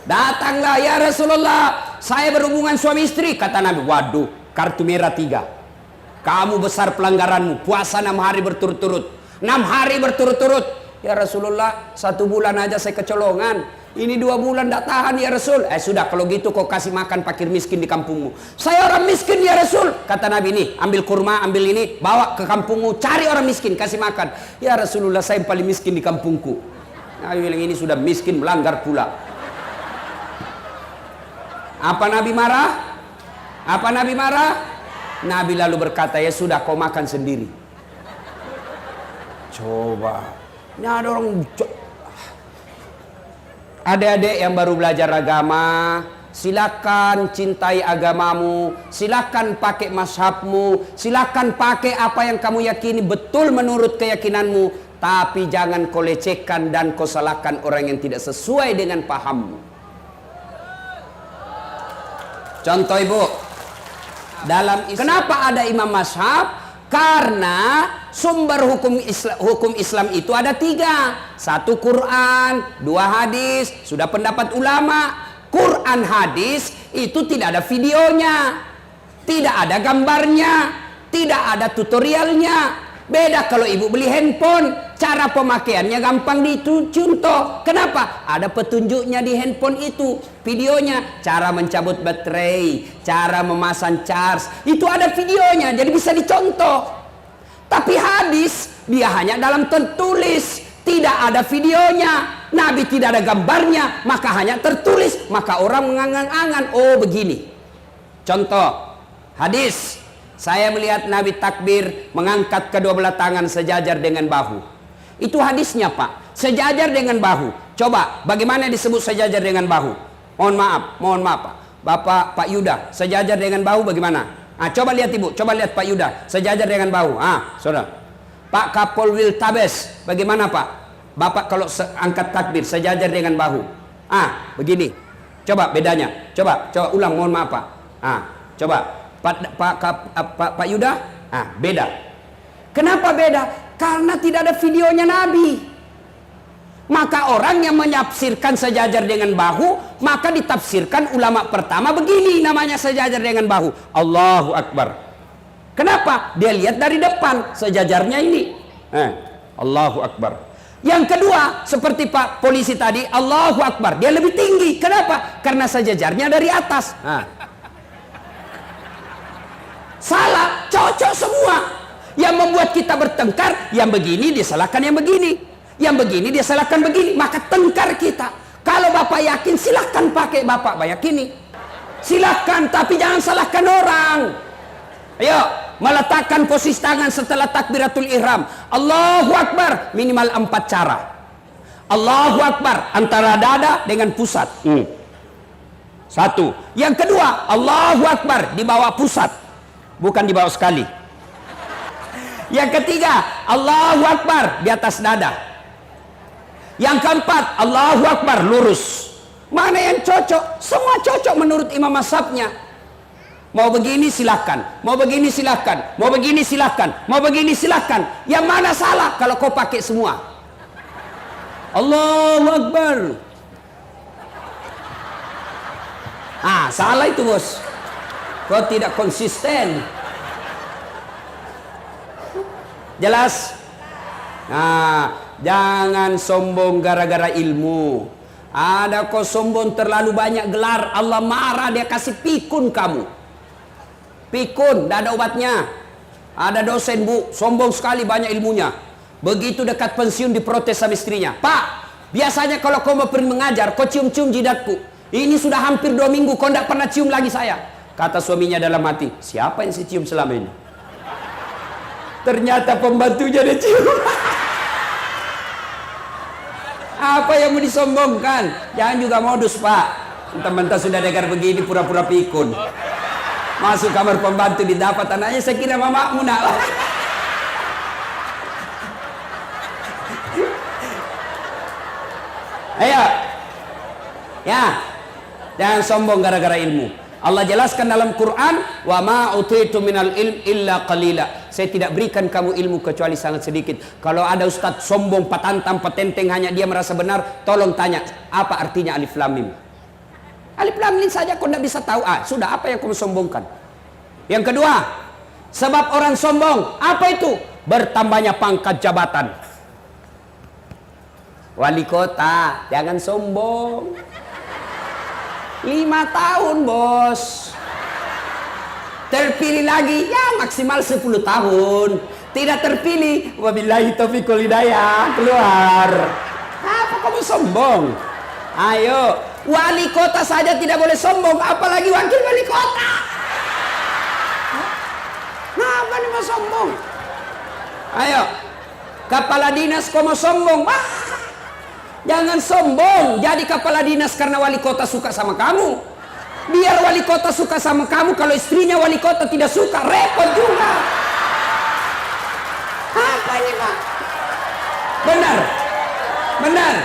Datanglah ya Rasulullah, saya berhubungan suami istri. Kata Nabi, waduh, kartu merah 3. Kamu besar pelanggaranmu. Puasa 6 hari berturut-turut. 6 hari berturut-turut. Ya Rasulullah, 1 bulan aja saya kecolongan. Ini 2 bulan tidak tahan ya Rasul. Sudah kalau gitu kau kasih makan fakir miskin di kampungmu. Saya orang miskin ya Rasul. Kata Nabi, nih ambil kurma, ambil ini, bawa ke kampungmu, cari orang miskin, kasih makan. Ya Rasulullah, saya yang paling miskin di kampungku. Nabi bilang, ini sudah miskin, melanggar pula. Apa Nabi marah? Apa Nabi marah? Nabi lalu berkata, ya sudah kau makan sendiri. Coba. Ini ada orang... Adik-adik yang baru belajar agama, silakan cintai agamamu, silakan pakai mazhabmu, silakan pakai apa yang kamu yakini betul menurut keyakinanmu, tapi jangan kau lecehkan dan kau salahkan orang yang tidak sesuai dengan pahammu. Contoh Ibu, dalam kenapa ada imam mazhab? Karena sumber hukum Islam itu ada 3. 1 Quran, 2 hadis, sudah pendapat ulama. Quran hadis itu tidak ada videonya, tidak ada gambarnya, tidak ada tutorialnya. Beda kalau ibu beli handphone, cara pemakaiannya gampang dicontoh. Kenapa? Ada petunjuknya di handphone itu, videonya, cara mencabut baterai, cara memasang charge, itu ada videonya, jadi bisa dicontoh. Tapi hadis, dia hanya dalam tertulis, tidak ada videonya, Nabi tidak ada gambarnya, maka hanya tertulis, maka orang mengangan-angan, oh begini. Contoh, hadis. Saya melihat Nabi takbir mengangkat kedua belah tangan sejajar dengan bahu. Itu hadisnya Pak. Sejajar dengan bahu. Coba bagaimana disebut sejajar dengan bahu? Mohon maaf Pak. Bapak Pak Yuda, sejajar dengan bahu bagaimana? Coba lihat Ibu, coba lihat Pak Yuda, sejajar dengan bahu. Saudara. Pak Kapolwil Tabes, bagaimana Pak? Bapak kalau angkat takbir sejajar dengan bahu. Begini. Coba bedanya. Coba ulang, mohon maaf Pak. Coba Pak Yuda. Beda. Kenapa beda? Karena tidak ada videonya Nabi. Maka orang yang menafsirkan sejajar dengan bahu, maka ditafsirkan ulama pertama begini namanya sejajar dengan bahu. Allahu Akbar. Kenapa? Dia lihat dari depan sejajarnya ini. Allahu Akbar. Yang kedua, seperti Pak polisi tadi, Allahu Akbar. Dia lebih tinggi. Kenapa? Karena sejajarnya dari atas. Salah, cocok semua. Yang membuat kita bertengkar, yang begini disalahkan yang begini. Yang begini dia salahkan begini, maka tengkar kita. Kalau Bapak yakin silahkan pakai Bapak yakini. Silahkan, tapi jangan salahkan orang. Ayo, meletakkan posisi tangan setelah takbiratul ihram. Allahu Akbar, minimal 4 cara. Allahu Akbar, antara dada dengan pusat. Satu. Yang kedua, Allahu Akbar, di bawah pusat. Bukan di bawah sekali. Yang ketiga, Allahu Akbar, di atas dada. Yang keempat, Allahu Akbar, lurus. Mana yang cocok? Semua cocok menurut imam mazhabnya. Mau begini silahkan, mau begini silahkan, mau begini silahkan, mau begini silahkan. Yang mana salah kalau kau pakai semua? Allahu Akbar. Salah itu bos. Kau tidak konsisten. Jelas? Jangan sombong gara-gara ilmu. Ada kau sombong terlalu banyak gelar, Allah marah, dia kasih pikun kamu. Pikun, tidak ada obatnya. Ada dosen bu, sombong sekali banyak ilmunya. Begitu dekat pensiun diprotes sama istrinya. Pak, biasanya kalau kau mau pergi mengajar, kau cium-cium jidatku. Ini sudah hampir 2 minggu, kau tidak pernah cium lagi saya. Kata suaminya dalam hati, siapa yang saya cium selama ini? Ternyata pembantunya dia cium. Apa yang mau disombongkan? Jangan juga modus Pak. Teman-teman sudah dengar begini pura-pura pikun. Masuk kamar pembantu didapat anaknya, saya kira mamamu nak. Ayo. Ya. Jangan sombong gara-gara ilmu. Allah jelaskan dalam Quran, wa ma utitu minal ilm illa qalila. Saya tidak berikan kamu ilmu kecuali sangat sedikit. Kalau ada ustaz sombong, patantang, petenteng, hanya dia merasa benar, tolong tanya apa artinya alif lam mim. Alif lam mim saja kau tidak bisa tahu. Sudah, apa yang kamu sombongkan? Yang kedua, sebab orang sombong, apa itu? Bertambahnya pangkat jabatan. Wali kota, jangan sombong. 5 tahun bos. Terpilih lagi ya maksimal 10 tahun. Tidak terpilih, wabillahi taufiq wal hidayah, keluar. Apa kamu sombong? Ayo, wali kota saja tidak boleh sombong, apalagi wakil wali kota. Apa nih mau sombong? Ayo, kepala dinas kau mau sombong? Jangan sombong jadi kepala dinas karena wali kota suka sama kamu. Biar wali kota suka sama kamu, kalau istrinya wali kota tidak suka, repot juga. Apa ini Pak? Benar? Benar?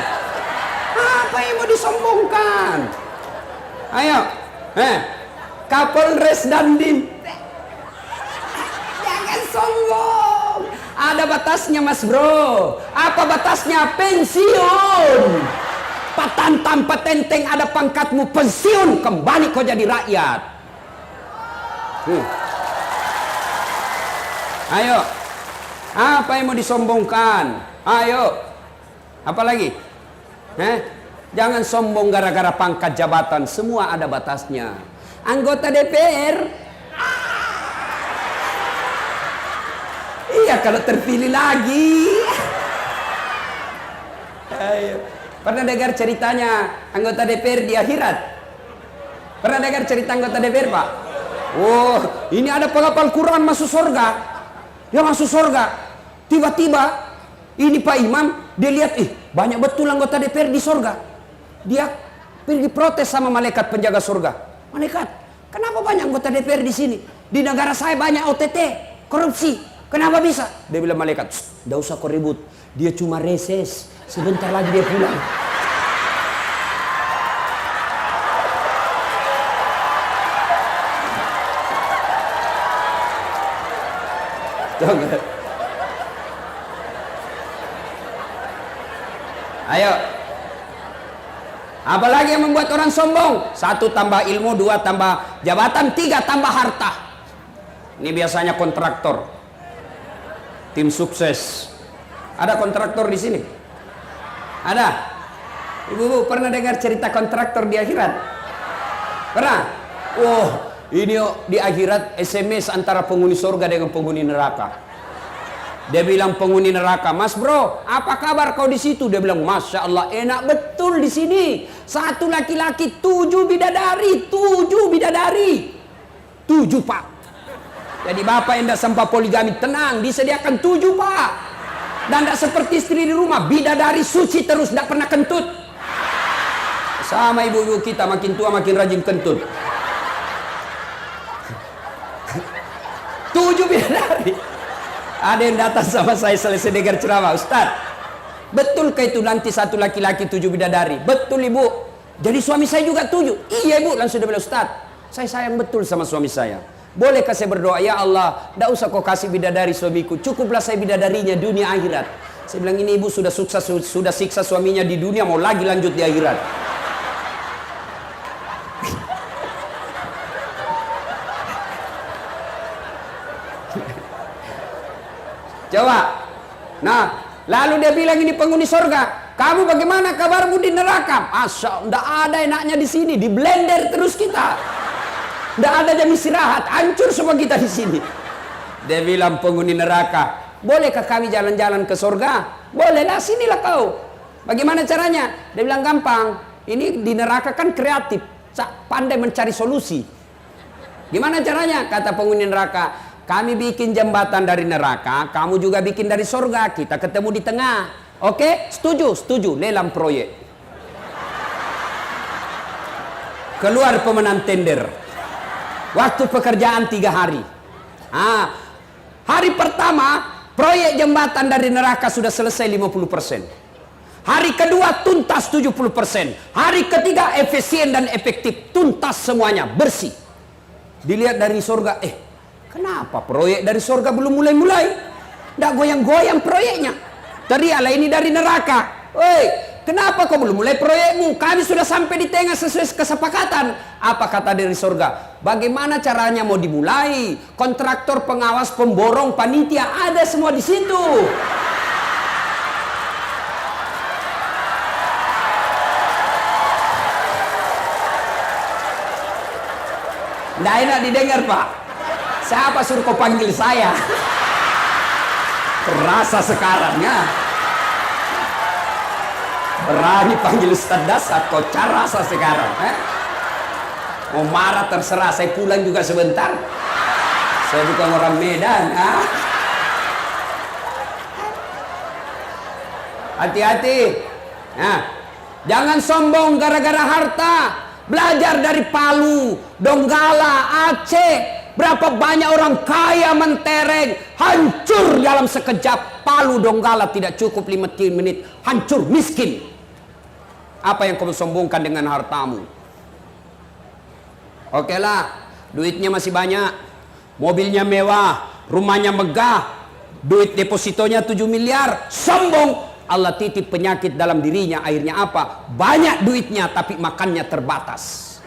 Apa yang mau disombongkan? Ayo, Kapolres Dandim. Jangan sombong. Ada batasnya mas bro. Apa batasnya? Pensiun. Patantang petenteng ada pangkatmu, pensiun, kembali kau jadi rakyat. Ayo, apa yang mau disombongkan? Ayo, apa lagi? Jangan sombong gara-gara pangkat jabatan, semua ada batasnya. Anggota DPR, iya kalau terpilih lagi. Ayo. Pernah dengar ceritanya anggota DPR di akhirat? Pernah dengar cerita anggota DPR Pak? Oh, ini ada penghafal Quran masuk surga. Dia masuk surga. Tiba-tiba ini Pak Imam, dia lihat banyak betul anggota DPR di surga. Dia pergi protes sama malaikat penjaga surga. Malaikat, kenapa banyak anggota DPR di sini? Di negara saya banyak OTT, korupsi. Kenapa bisa? Dia bilang malaikat, "Tidak usah kau ribut. Dia cuma reses. Sebentar lagi dia pulang." Ayo. Apalagi yang membuat orang sombong? 1 tambah ilmu, 2 tambah jabatan, 3 tambah harta. Ini biasanya kontraktor, tim sukses. Ada kontraktor di sini? Ada? Ibu-ibu pernah dengar cerita kontraktor di akhirat? Pernah? Oh, ini di akhirat SMS antara penghuni surga dengan penghuni neraka. Dia bilang penghuni neraka, "Mas bro, apa kabar kau di situ?" Dia bilang, "Masya Allah, enak betul di sini. 1 laki-laki, 7 bidadari, 7 bidadari, 7 pak." Jadi bapak yang tidak sempat poligami, tenang, disediakan 7 pak. Dan tidak seperti istri di rumah, bidadari suci terus, tidak pernah kentut. Sama ibu-ibu kita, makin tua makin rajin kentut. 7 bidadari. Ada yang datang sama saya selesai dengar ceramah, "Ustaz, betulkah itu nanti 1 laki-laki 7 bidadari?" "Betul ibu." "Jadi suami saya juga 7?" "Iya ibu." Langsung dia bilang, "Ustaz, saya sayang betul sama suami saya. Bolehkah saya berdoa, ya Allah, tidak usah kau kasih bidadari suamiku, cukuplah saya bidadarinya dunia akhirat." Saya bilang, ini ibu sudah sukses, sudah siksa suaminya di dunia, mau lagi lanjut di akhirat. Coba. Nah, lalu dia bilang ini penghuni surga, "Kamu bagaimana kabarmu di neraka?" "Masya, tidak ada enaknya di sini, di blender terus kita. Tidak ada jam istirahat, hancur semua kita di sini." Dia bilang penghuni neraka, "Bolehkah kami jalan-jalan ke surga?" "Bolehlah, sinilah kau." "Bagaimana caranya?" Dia bilang, "Gampang. Ini di neraka kan kreatif, pandai mencari solusi." "Gimana caranya?" Kata penghuni neraka, "Kami bikin jembatan dari neraka, kamu juga bikin dari surga, kita ketemu di tengah. Oke? Setuju?" "Setuju." Lelang proyek. Keluar pemenang tender. Waktu pekerjaan 3 hari. Hari pertama, proyek jembatan dari neraka sudah selesai 50%. Hari kedua tuntas 70%. Hari ketiga efisien dan efektif, tuntas semuanya, bersih. Dilihat dari surga, kenapa proyek dari surga belum mulai-mulai? Tidak goyang-goyang proyeknya. Teriaklah ini dari neraka, "Woi, kenapa kau belum mulai proyekmu? Kami sudah sampai di tengah sesuai kesepakatan." Apa kata dari surga? "Bagaimana caranya mau dimulai? Kontraktor, pengawas, pemborong, panitia, ada semua di situ." Tidak enak didengar, Pak. Siapa suruh kau panggil saya? Terasa sekarang ya. Berani panggil Ustaz Dasar, kau rasa sekarang. Mau marah terserah, saya pulang juga sebentar. Saya bukan orang Medan. Hati-hati. Jangan sombong gara-gara harta. Belajar dari Palu, Donggala, Aceh. Berapa banyak orang kaya mentereng, hancur dalam sekejap. Palu, Donggala tidak cukup 5 menit, hancur, miskin. Apa yang kau sombongkan dengan hartamu? Oke lah, duitnya masih banyak, mobilnya mewah, rumahnya megah, duit depositonya 7 miliar, sombong. Allah titip penyakit dalam dirinya, akhirnya apa? Banyak duitnya tapi makannya terbatas.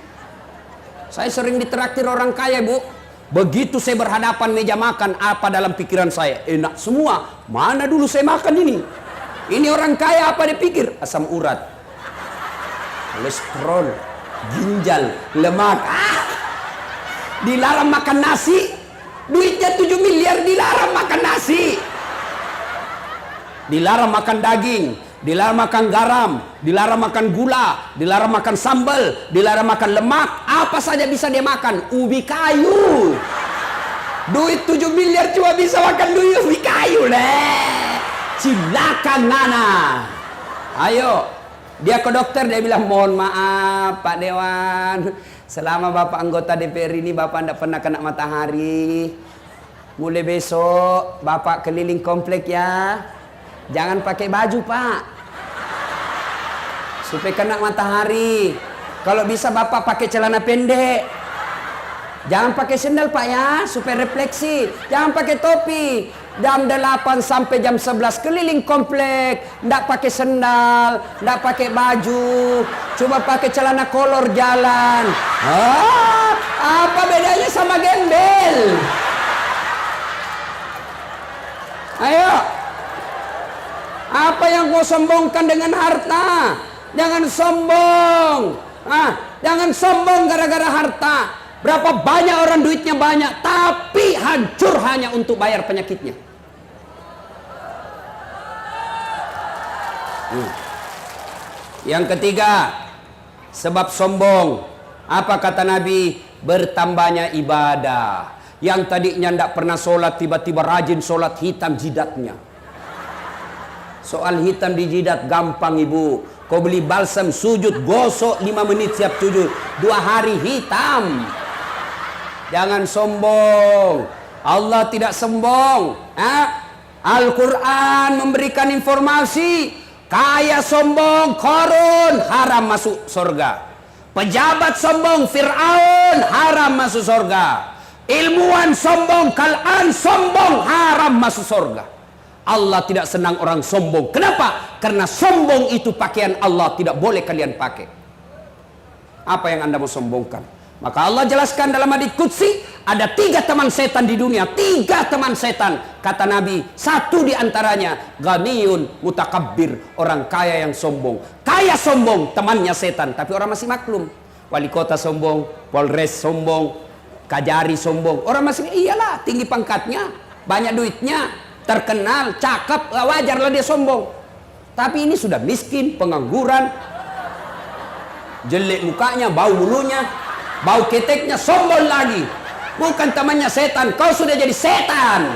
Saya sering ditraktir orang kaya, Bu. Begitu saya berhadapan meja makan, apa dalam pikiran saya? Enak semua. Mana dulu saya makan ini? Ini orang kaya apa dia pikir? Asam urat, kolesterol, ginjal, lemak. Dilarang makan nasi. Duitnya 7 miliar dilarang makan nasi. Dilarang makan daging, dilarang makan garam, dilarang makan gula, dilarang makan sambal, dilarang makan lemak. Apa saja bisa dia makan. Ubi kayu. Duit 7 miliar cuma bisa makan duit ubi kayu leh. Silakan Nana. Ayo. Dia ke dokter, dia bilang, "Mohon maaf Pak Dewan, selama Bapak anggota DPR ini Bapak tidak pernah kena matahari. Mulai besok Bapak keliling komplek ya. Jangan pakai baju Pak, supaya kena matahari. Kalau bisa Bapak pakai celana pendek. Jangan pakai sendal Pak ya, supaya refleksi. Jangan pakai topi. jam 8 sampai jam 11 keliling komplek, ndak pakai sendal, ndak pakai baju, cuma pakai celana kolor jalan. Apa bedanya sama gembel? Ayo, apa yang kau sombongkan dengan harta? Jangan sombong. Jangan sombong gara-gara harta. Berapa banyak orang duitnya banyak, tapi hancur hanya untuk bayar penyakitnya. Yang ketiga, sebab sombong. Apa kata Nabi? Bertambahnya ibadah. Yang tadinya tidak pernah sholat, tiba-tiba rajin sholat, hitam jidatnya. Soal hitam di jidat gampang ibu. Kau beli balsam, sujud, gosok 5 menit siap sujud. 2 hari hitam. Jangan sombong. Allah tidak sombong. Al-Quran memberikan informasi. Kaya sombong, Qarun haram masuk surga. Pejabat sombong, Fir'aun haram masuk surga. Ilmuwan sombong, Kal'an sombong, haram masuk surga. Allah tidak senang orang sombong. Kenapa? Karena sombong itu pakaian Allah, tidak boleh kalian pakai. Apa yang Anda mau sombongkan? Maka Allah jelaskan dalam hadits qudsi, ada 3 teman setan di dunia. 3 teman setan. Kata Nabi, 1 di antaranya ghaniyun mutakabbir, orang kaya yang sombong. Kaya sombong, temannya setan, tapi orang masih maklum. Wali kota sombong, Polres sombong, Kajari sombong. Orang masih, iyalah, tinggi pangkatnya, banyak duitnya, terkenal, cakep, wajarlah dia sombong. Tapi ini sudah miskin, pengangguran, jelek mukanya, bau mulutnya, bau keteknya, sombong lagi. Bukan temannya setan, kau sudah jadi setan.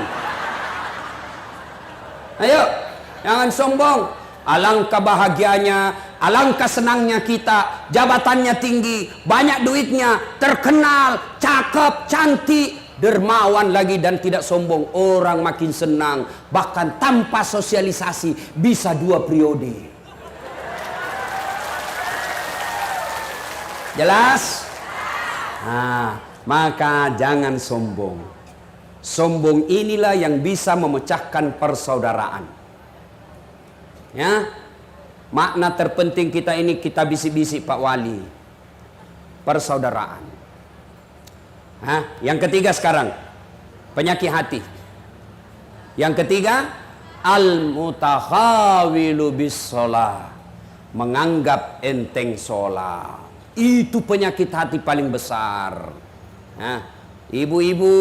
Ayo, jangan sombong. Alangkah bahagianya, alangkah senangnya kita, jabatannya tinggi, banyak duitnya, terkenal, cakep, cantik, dermawan lagi dan tidak sombong. Orang makin senang, bahkan tanpa sosialisasi bisa 2 periode. Jelas? Maka jangan sombong. Sombong inilah yang bisa memecahkan persaudaraan. Ya, makna terpenting kita ini kita bisik-bisik Pak Wali, persaudaraan. Yang ketiga sekarang, penyakit hati. Yang ketiga, al-mutakhawilu bis sholah, menganggap enteng sholat. Itu penyakit hati paling besar. Ibu-ibu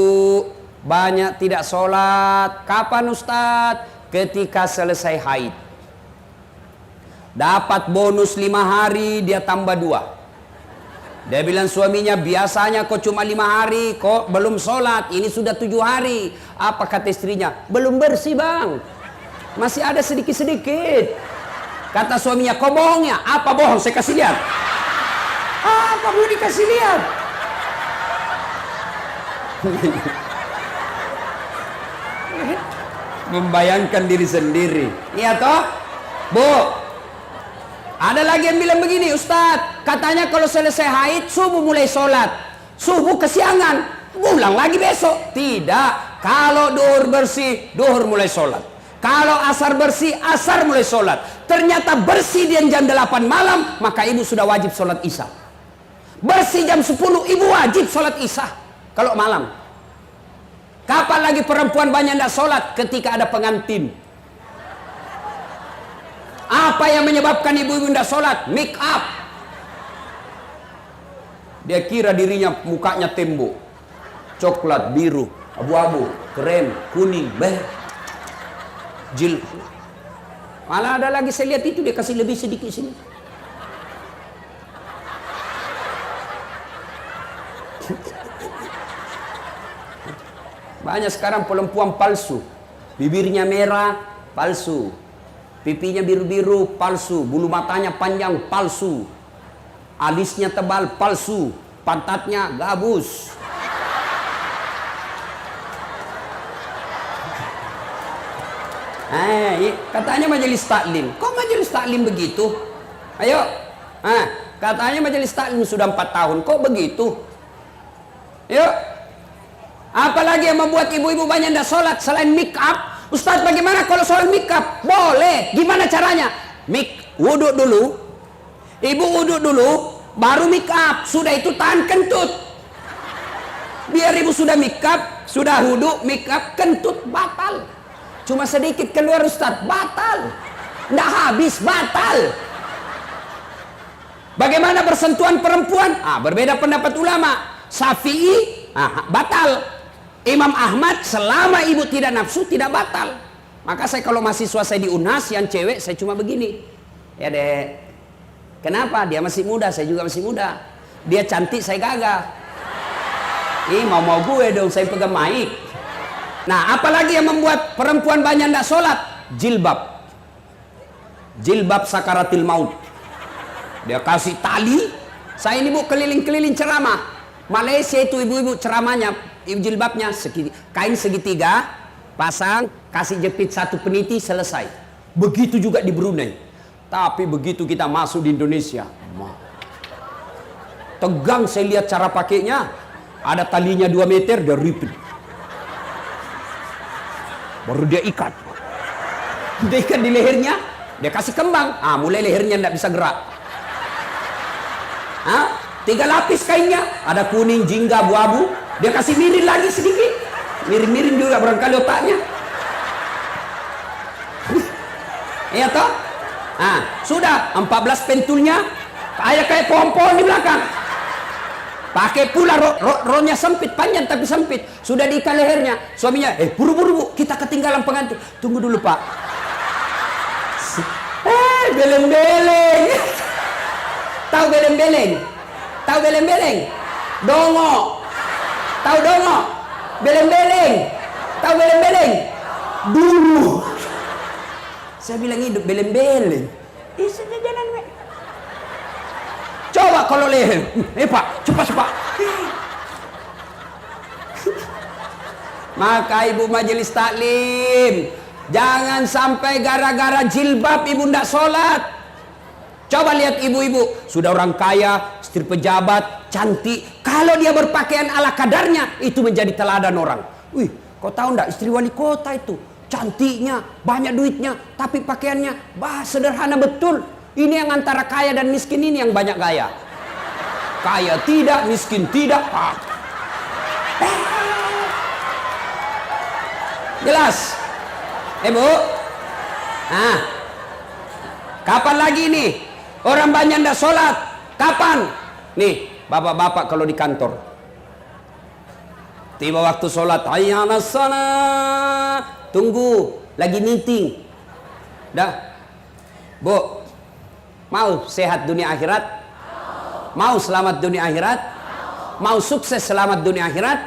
banyak tidak sholat. Kapan Ustadz? Ketika selesai haid. Dapat bonus 5 hari, dia tambah 2. Dia bilang suaminya, biasanya kok cuma 5 hari, kok belum sholat, ini sudah 7 hari. Apa kata istrinya? Belum bersih bang, masih ada sedikit-sedikit. Kata suaminya, kok bohong ya? Apa bohong? Saya kasih lihat. Apa mau dikasih lihat? Membayangkan diri sendiri. Iya toh? Bu, ada lagi yang bilang begini, Ustadz, katanya kalau selesai haid, subuh mulai sholat. Subuh kesiangan, ulang lagi besok. Tidak, kalau duhur bersih, duhur mulai sholat. Kalau asar bersih, asar mulai sholat. Ternyata bersih dia jam 8 malam, maka ibu sudah wajib sholat isya. Bersih jam 10, ibu wajib sholat isya. Kalau malam. Kapan lagi perempuan banyak tidak sholat? Ketika ada pengantin. Apa yang menyebabkan ibu-ibu tidak sholat? Make up. Dia kira dirinya mukanya tembok. Coklat, biru, abu-abu, krem, kuning, jil. Malah ada lagi saya lihat itu dia kasih lebih sedikit sini. Banyak sekarang perempuan palsu. Bibirnya merah, palsu. Pipinya biru-biru, palsu. Bulu matanya panjang, palsu. Alisnya tebal, palsu. Pantatnya gabus. Katanya majelis taklim. Kok majelis taklim begitu? Ayo. Katanya majelis taklim sudah 4 tahun. Kok begitu? Yuk. Apalagi yang membuat ibu-ibu banyak tidak sholat selain make up? Ustadz, bagaimana kalau soal mikap? Boleh. Gimana caranya? Wudhu dulu. Ibu wudhu dulu, baru mikap. Sudah itu tahan kentut. Biar ibu sudah mikap, sudah wudhu, mikap, kentut batal. Cuma sedikit keluar Ustadz, batal. Nggak habis, batal. Bagaimana bersentuhan perempuan? Berbeda pendapat ulama. Syafi'i, batal. Imam Ahmad, selama ibu tidak nafsu, tidak batal. Maka saya kalau mahasiswa saya di UNHAS yang cewek, saya cuma begini. Ya dek, kenapa? Dia masih muda, saya juga masih muda. Dia cantik, saya gagah. Mau gue dong, saya pegang mic. Nah, apalagi yang membuat perempuan banyak tidak sholat? Jilbab. Jilbab sakaratil maut. Dia kasih tali. Saya ini bu keliling-keliling ceramah. Malaysia itu ibu-ibu ceramahnya, jilbabnya kain segitiga, pasang, kasih jepit satu peniti, selesai. Begitu juga di Brunei. Tapi begitu kita masuk di Indonesia, tegang saya lihat cara pakainya. Ada talinya 2 meter, dia ripit. Baru dia ikat. Dia ikat di lehernya, dia kasih kembang. Mulai lehernya tidak bisa gerak. 3 lapis kainnya, ada kuning, jingga, abu-abu. Dia kasih miring lagi sedikit. Miring-miring juga barangkali otaknya. Iya toh? Sudah 14 pentulnya, kayak pohon-pohon di belakang. Pakai pula rohnya sempit, panjang tapi sempit. Sudah diikat lehernya. Suaminya, buru-buru bu, kita ketinggalan pengantin. Tunggu dulu pak. Beleng-beleng. Tahu beleng-beleng? Tahu beleng-beleng? Dongo. Tahu dongo? Beleng-beleng. Tahu beleng-beleng? Dulu. Saya bilang hidup beleng-beleng. Sudah jalan we. Coba kalau leher. Pak, cepat. Maka ibu majelis taklim, jangan sampai gara-gara jilbab ibu ndak sholat. Coba lihat ibu-ibu, sudah orang kaya, istri pejabat, cantik. Kalau dia berpakaian ala kadarnya, itu menjadi teladan orang. Wih, kau tahu ndak istri wali kota itu? Cantiknya, banyak duitnya, tapi pakaiannya sederhana betul. Ini yang antara kaya dan miskin ini yang banyak gaya. Kaya tidak, miskin tidak. Jelas? Bu? Kapan lagi nih? Orang banyak ndak sholat. Kapan? Nih, bapak-bapak kalau di kantor. Tiba waktu sholat. Hayya 'alas shalah. Tunggu, lagi meeting. Dah. Bu, mau sehat dunia akhirat? Mau selamat dunia akhirat? Mau sukses selamat dunia akhirat?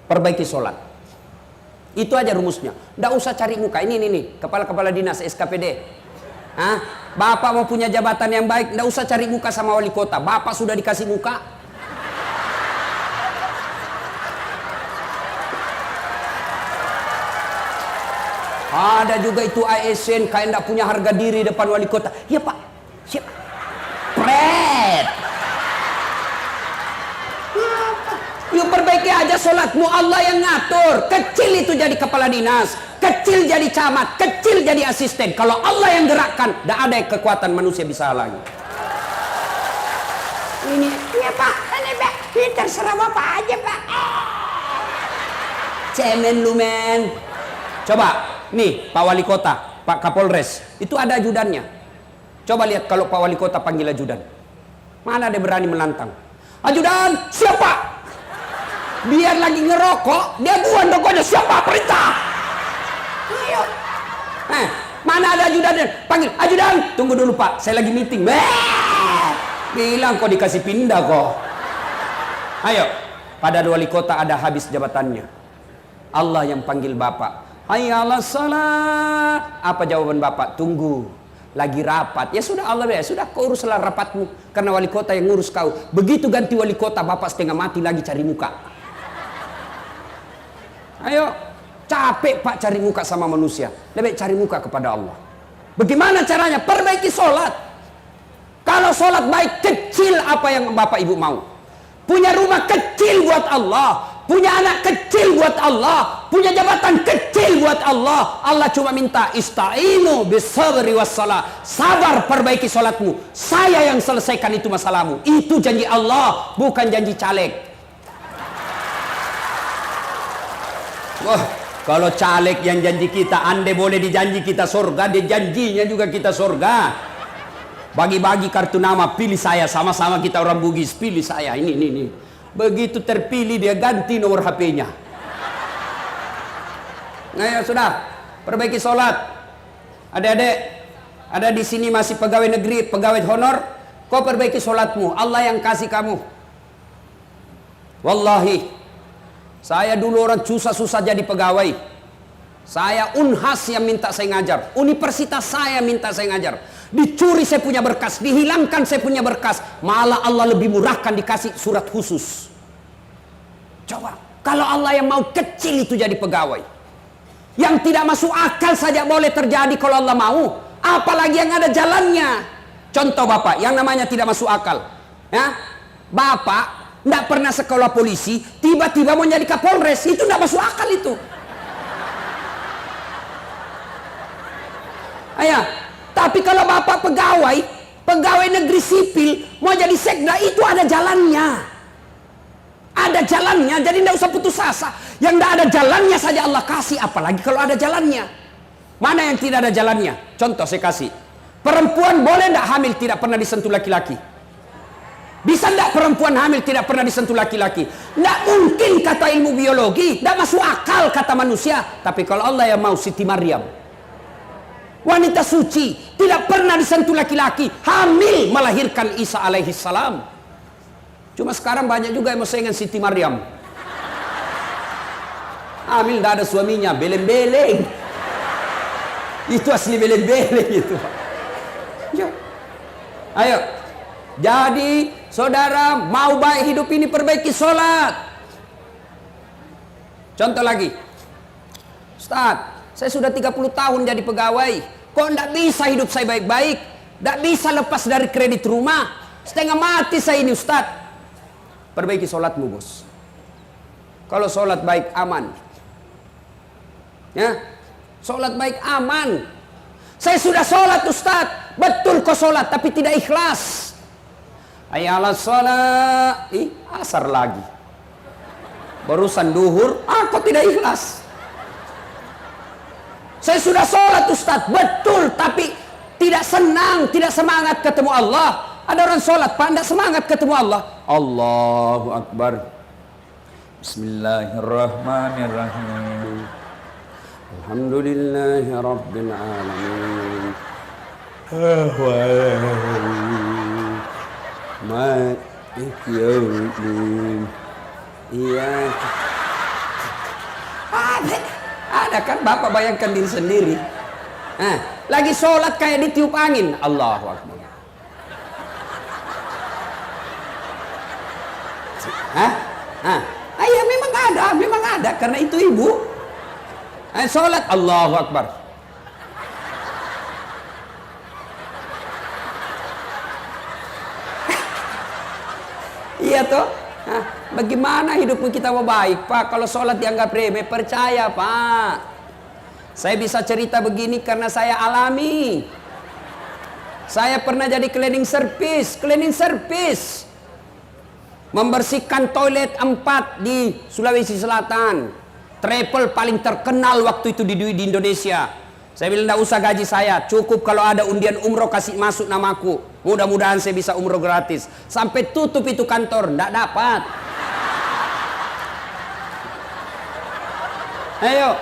Perbaiki sholat. Itu aja rumusnya. Nggak usah cari muka. Ini kepala-kepala dinas SKPD. Bapak mau punya jabatan yang baik, nggak usah cari muka sama wali kota. Bapak sudah dikasih muka. Ada juga itu ASN kayak nggak punya harga diri depan wali kota. Ya pak, siap. Pret. Yuk perbaiki aja sholatmu, Allah yang ngatur. Kecil itu jadi kepala dinas, kecil jadi camat, kecil jadi asisten. Kalau Allah yang gerakkan, tidak ada kekuatan manusia bisa halangi. Ini ya pak, ini pak, ini terserah bapak aja pak. Cemen lu men. Coba, nih Pak Wali Kota, Pak Kapolres, itu ada ajudannya. Coba lihat kalau Pak Wali Kota panggil ajudan. Mana dia berani menantang? Ajudan, siapa? Biar lagi ngerokok, dia buang rokoknya. Siapa? Perintah. Ayo. Mana ada ajudan? Panggil, ajudan. Tunggu dulu Pak, saya lagi meeting. Bilang kok dikasih pindah kok. Ayo. Pada wali kota ada habis jabatannya. Allah yang panggil Bapak. Hayya 'alas shalah. Apa jawaban Bapak? Tunggu. Lagi rapat. Ya sudah Allah ya. Sudah kau uruslah rapatmu. Karena wali kota yang ngurus kau. Begitu ganti wali kota, Bapak setengah mati lagi cari muka. Ayo. Capek Pak cari muka sama manusia. Lebih cari muka kepada Allah. Bagaimana caranya? Perbaiki sholat. Kalau sholat baik, kecil apa yang Bapak Ibu mau. Punya rumah kecil buat Allah. punya anak kecil buat Allah, punya jabatan kecil buat Allah. Allah cuma minta ista'inu bisabri wassalah, sabar, perbaiki salatmu, saya yang selesaikan itu masalahmu. Itu janji Allah, bukan janji caleg. Wah, kalau caleg yang janji kita, andai boleh dijanji kita surga, dia janjinya juga kita surga. Bagi-bagi kartu nama, pilih saya, sama-sama kita orang Bugis, pilih saya, ini. Begitu terpilih dia ganti nomor HP-nya. Nah ya sudah, perbaiki sholat. Adik-adik, ada di sini masih pegawai negeri, pegawai honor, kau perbaiki sholatmu, Allah yang kasih kamu. Wallahi, saya dulu orang susah-susah jadi pegawai. Saya Unhas yang minta saya ngajar, universitas saya minta saya ngajar. Dicuri saya punya berkas, dihilangkan saya punya berkas, malah Allah lebih murahkan dikasih surat khusus. Coba, kalau Allah yang mau kecil itu jadi pegawai, yang tidak masuk akal saja boleh terjadi kalau Allah mau, apalagi yang ada jalannya. Contoh Bapak, yang namanya tidak masuk akal, ya, Bapak tidak pernah sekolah polisi, tiba-tiba mau jadi Kapolres, itu tidak masuk akal itu. Ayah, tapi kalau Bapak pegawai negeri sipil, mau jadi sekda, itu ada jalannya. Ada jalannya, jadi tidak usah putus asa. Yang tidak ada jalannya saja Allah kasih, apalagi kalau ada jalannya. Mana yang tidak ada jalannya? Contoh saya kasih. Perempuan boleh tidak hamil tidak pernah disentuh laki-laki? Bisa tidak perempuan hamil tidak pernah disentuh laki-laki? Tidak mungkin kata ilmu biologi, tidak masuk akal kata manusia. Tapi kalau Allah yang mau, Siti Maryam, wanita suci, tidak pernah disentuh laki-laki, hamil melahirkan Isa alaihi salam. Cuma sekarang banyak juga yang mau dengan Siti Maryam. Hamil tidak ada suaminya, beleng-beleng. Itu asli beleng-beleng itu. Ya. Ayo. Jadi saudara mau baik hidup ini, perbaiki sholat. Contoh lagi, Ustaz, saya sudah 30 tahun jadi pegawai, kok tidak bisa hidup saya baik-baik, tidak bisa lepas dari kredit rumah, setengah mati saya ini Ustaz. Perbaiki sholatmu bos. Kalau sholat baik aman, ya, sholat baik aman. Saya sudah sholat Ustaz, betul kok sholat tapi tidak ikhlas. Ayalah sholat, asar lagi, barusan duhur, kok tidak ikhlas. Saya sudah sholat Ustaz, betul, tapi tidak senang, tidak semangat ketemu Allah. Ada orang sholat, Pak, tidak semangat ketemu Allah. Allahu Akbar. Bismillahirrahmanirrahim. Alhamdulillahi Rabbil Alamin. Maliki yaumiddin. Iya. Ada kan Bapak bayangkan diri sendiri. Lagi sholat kayak ditiup angin. Allahu Akbar. Ya memang ada karena itu ibu. Sholat Allahu Akbar. Iya toh. Bagaimana hidupmu kita mau baik Pak kalau sholat dianggap remeh? Percaya Pak, saya bisa cerita begini karena saya alami. Saya pernah jadi cleaning service, membersihkan toilet 4 di Sulawesi Selatan, travel paling terkenal waktu itu di Indonesia. Saya bilang tidak usah gaji saya, cukup kalau ada undian umroh kasih masuk namaku, mudah-mudahan saya bisa umroh gratis. Sampai tutup itu kantor, tidak dapat. Ayo,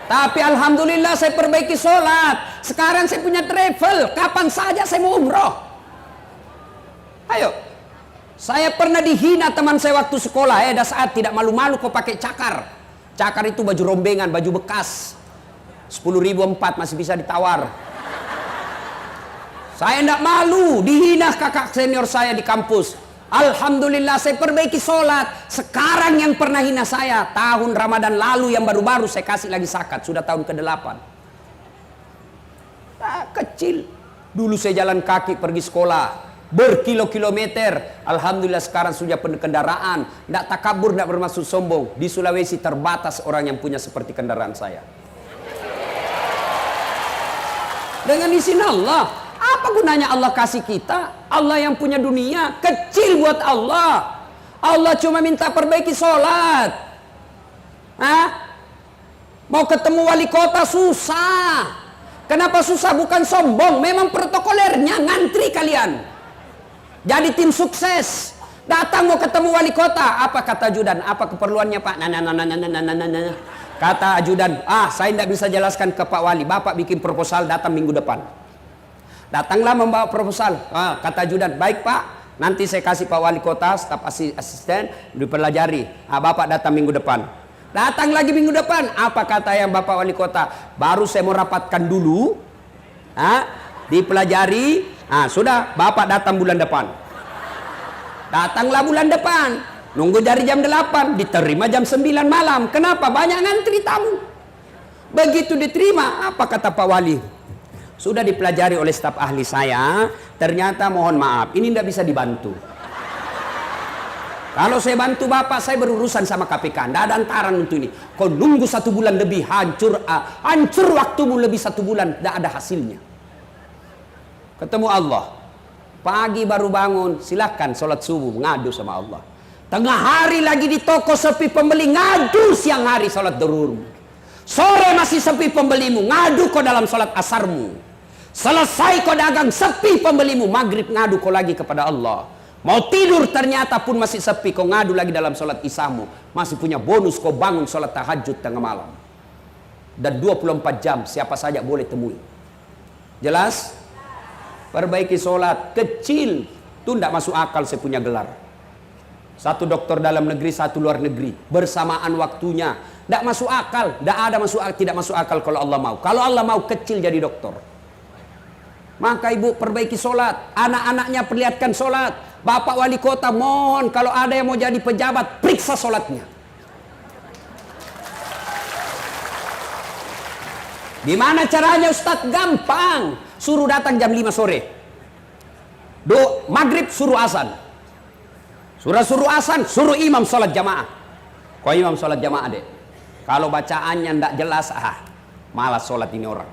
tapi alhamdulillah saya perbaiki sholat. Sekarang saya punya travel, kapan saja saya mau umroh. Ayo, saya pernah dihina teman saya waktu sekolah. Ada saat tidak malu-malu kok pakai cakar. Cakar itu baju rombengan, baju bekas. 10.004 masih bisa ditawar. Saya tidak malu, dihina kakak senior saya di kampus. Alhamdulillah saya perbaiki sholat. Sekarang yang pernah hina saya tahun Ramadan lalu yang baru-baru saya kasih lagi zakat, sudah tahun ke-8. Kecil. Dulu saya jalan kaki pergi sekolah, berkilo-kilometer. Alhamdulillah sekarang sudah penuh kendaraan. Tidak takabur, tidak bermaksud sombong. Di Sulawesi terbatas orang yang punya seperti kendaraan saya. Dengan izin Allah. Apa gunanya Allah kasih kita? Allah yang punya dunia kecil buat Allah. Allah cuma minta perbaiki sholat. Hah? Mau ketemu wali kota susah. Kenapa susah? Bukan sombong, memang protokolernya ngantri kalian. Jadi tim sukses. Datang mau ketemu wali kota, apa kata ajudan? Apa keperluannya Pak? Kata ajudan, saya tidak bisa jelaskan ke Pak Wali. Bapak bikin proposal, datang minggu depan. Datanglah membawa proposal. Kata ajudan, baik Pak, nanti saya kasih Pak Wali kota, staf asisten, dipelajari. Bapak datang minggu depan. Datang lagi minggu depan. Apa kata yang Bapak Wali kota? Baru saya mau rapatkan dulu. Dipelajari. Sudah, Bapak datang bulan depan. Datanglah bulan depan. Nunggu dari jam 8, diterima jam 9 malam. Kenapa? Banyak ngantri tamu. Begitu diterima, apa kata Pak Wali? Sudah dipelajari oleh staf ahli saya, ternyata mohon maaf, ini tidak bisa dibantu. Kalau saya bantu Bapak, saya berurusan sama KPK. Tidak ada antaran untuk ini. Kau nunggu 1 bulan lebih, hancur waktumu lebih 1 bulan, tidak ada hasilnya. Ketemu Allah. Pagi baru bangun, silahkan sholat subuh, ngadu sama Allah. Tengah hari lagi di toko sepi pembeli, ngadu siang hari sholat duhur. Sore masih sepi pembelimu, ngadu kau dalam sholat asarmu. Selesai kau dagang, sepi pembelimu, maghrib ngadu kau lagi kepada Allah. Mau tidur ternyata pun masih sepi, kau ngadu lagi dalam sholat isyamu. Masih punya bonus kau bangun sholat tahajud tengah malam. Dan 24 jam siapa saja boleh temui. Jelas? Perbaiki sholat kecil itu tidak masuk akal. Saya punya gelar 1 dokter dalam negeri, 1 luar negeri, bersamaan waktunya. Tidak masuk akal. Tidak masuk akal kalau Allah mau. Kalau Allah mau kecil jadi dokter. Maka ibu perbaiki sholat, anak-anaknya perlihatkan sholat. Bapak wali kota mohon kalau ada yang mau jadi pejabat, periksa sholatnya. Gimana caranya Ustadz? Gampang. Suruh datang jam 5 sore. Maghrib suruh azan. Suruh azan, suruh imam sholat jamaah. Kau imam sholat jamaah deh. Kalau bacaannya tidak jelas, malas sholat ini orang.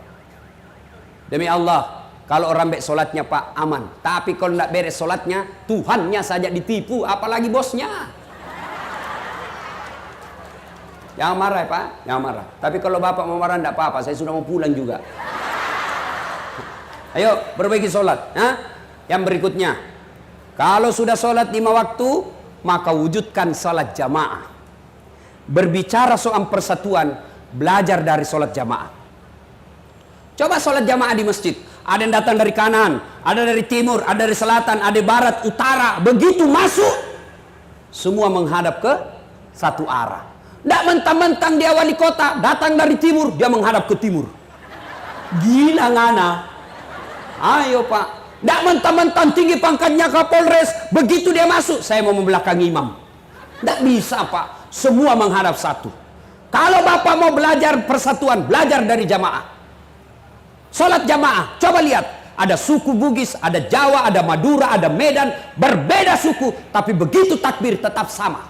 Demi Allah, kalau orang baik sholatnya Pak aman. Tapi kalau tidak beres sholatnya, Tuhannya saja ditipu, apalagi bosnya. Jangan marah ya Pak, jangan marah. Tapi kalau Bapak mau marah tidak apa-apa, saya sudah mau pulang juga. Ayo perbaiki sholat. Yang berikutnya, kalau sudah sholat 5 waktu, maka wujudkan sholat jamaah. Berbicara soal persatuan, belajar dari sholat jamaah. Coba sholat jamaah di masjid. Ada yang datang dari kanan, ada dari timur, ada dari selatan, ada barat, utara. Begitu masuk, semua menghadap ke satu arah. Tidak mentang-mentang dia wali kota, datang dari timur, dia menghadap ke timur. Gila ngana. Ayo Pak. Tidak mentang-mentang tinggi pangkatnya Kapolres, begitu dia masuk, saya mau membelakangi imam. Tidak bisa Pak. Semua menghadap satu. Kalau Bapak mau belajar persatuan, belajar dari jamaah. Sholat jamaah, coba lihat. Ada suku Bugis, ada Jawa, ada Madura, ada Medan. Berbeda suku, tapi begitu takbir tetap sama.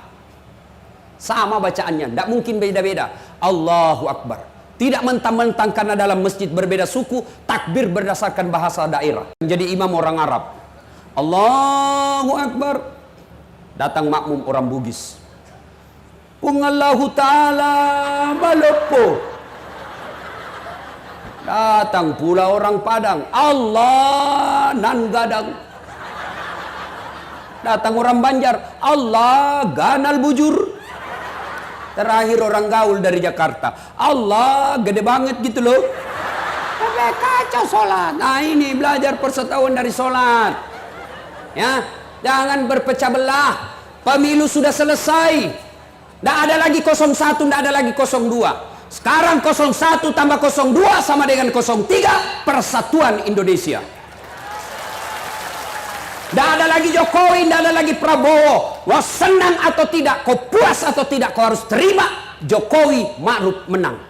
Sama bacaannya, tidak mungkin beda-beda. Allahu Akbar. Tidak mentang-mentang karena dalam masjid berbeda suku, takbir berdasarkan bahasa daerah. Jadi imam orang Arab. Allahu Akbar. Datang makmum orang Bugis. Allahu Ta'ala Malopo. Datang pula orang Padang. Allah nan gadang. Datang orang Banjar. Allah ganal bujur. Terakhir orang gaul dari Jakarta. Allah gede banget gitu loh. Kacau sholat. Nah ini belajar persatuan dari sholat. Ya, jangan berpecah belah. Pemilu sudah selesai. Tidak ada lagi 01, tidak ada lagi 02. Sekarang 01 tambah 02 sama dengan 03. Persatuan Indonesia. Tidak ada lagi Jokowi, tidak ada lagi Prabowo. Wah senang atau tidak, kau puas atau tidak, kau harus terima Jokowi Ma'ruf menang.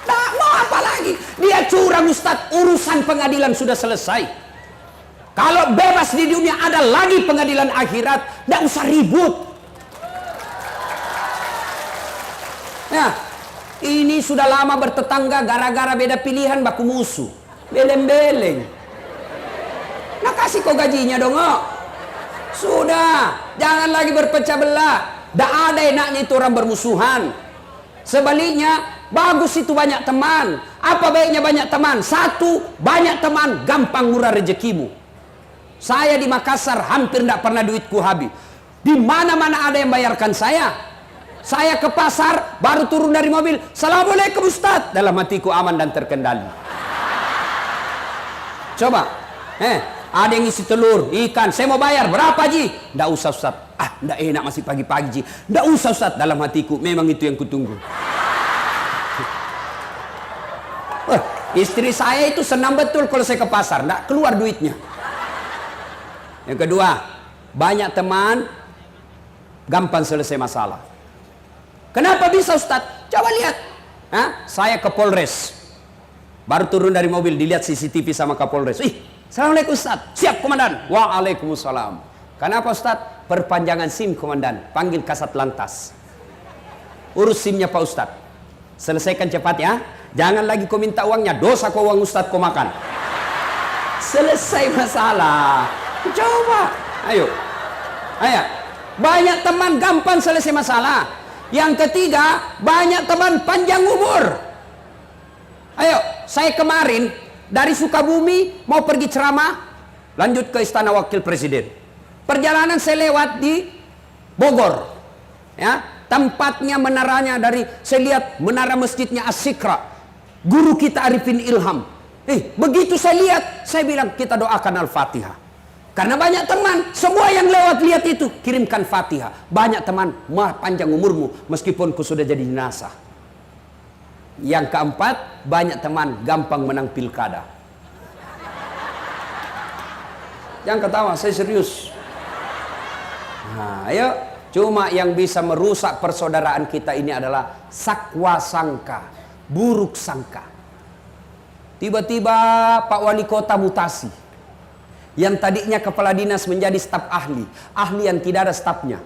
Tidak mau apa lagi. Dia curang Ustadz, urusan pengadilan sudah selesai. Kalau bebas di dunia, ada lagi pengadilan akhirat. Tidak usah ribut. Ya, ini sudah lama bertetangga gara-gara beda pilihan baku musuh. Beleng-beleng. Nah kasih kau gajinya dong. Oh. Sudah, jangan lagi berpecah belah. Tidak ada enaknya itu orang bermusuhan. Sebaliknya, bagus itu banyak teman. Apa baiknya banyak teman? Satu, banyak teman gampang murah rezekimu. Saya di Makassar hampir tidak pernah duitku habis. Di mana-mana ada yang bayarkan saya. Saya ke pasar, baru turun dari mobil. Assalamualaikum Ustaz. Dalam hatiku aman dan terkendali. Coba. Ada yang isi telur, ikan. Saya mau bayar. Berapa Ji? Tidak usah Ustaz. Tidak enak masih pagi-pagi Ji. Tidak usah Ustaz. Dalam hatiku, memang itu yang kutunggu. Istri saya itu senang betul kalau saya ke pasar. Tidak keluar duitnya. Yang kedua, banyak teman, gampang selesai masalah. Kenapa bisa Ustaz? Coba lihat. Saya ke Polres. Baru turun dari mobil, dilihat CCTV sama Kapolres. Assalamualaikum Ustaz. Siap Komandan. Waalaikumsalam. Kenapa Ustaz? Perpanjangan SIM Komandan. Panggil Kasat Lantas. Urus SIM-nya Pak Ustaz. Selesaikan cepat ya. Jangan lagi kau minta uangnya. Dosa kau uang Ustaz kau makan. Selesai masalah. Coba. Ayo. Banyak teman gampang selesai masalah. Yang ketiga, banyak teman panjang umur. Ayo, saya kemarin dari Sukabumi mau pergi ceramah, lanjut ke Istana Wakil Presiden. Perjalanan saya lewat di Bogor. Ya, tempatnya menaranya saya lihat menara masjidnya As-Sikra. Guru kita Arifin Ilham. Begitu saya lihat, saya bilang kita doakan Al-Fatihah. Karena banyak teman, semua yang lewat lihat itu, kirimkan Fatihah. Banyak teman, panjang umurmu, meskipun kau sudah jadi jenazah. Yang keempat, banyak teman, gampang menang pilkada. Jangan ketawa, saya serius. Nah, ayo, cuma yang bisa merusak persaudaraan kita ini adalah sakwa sangka, buruk sangka. Tiba-tiba Pak Wali Kota mutasi. Yang tadinya kepala dinas menjadi staf ahli. Ahli yang tidak ada stafnya.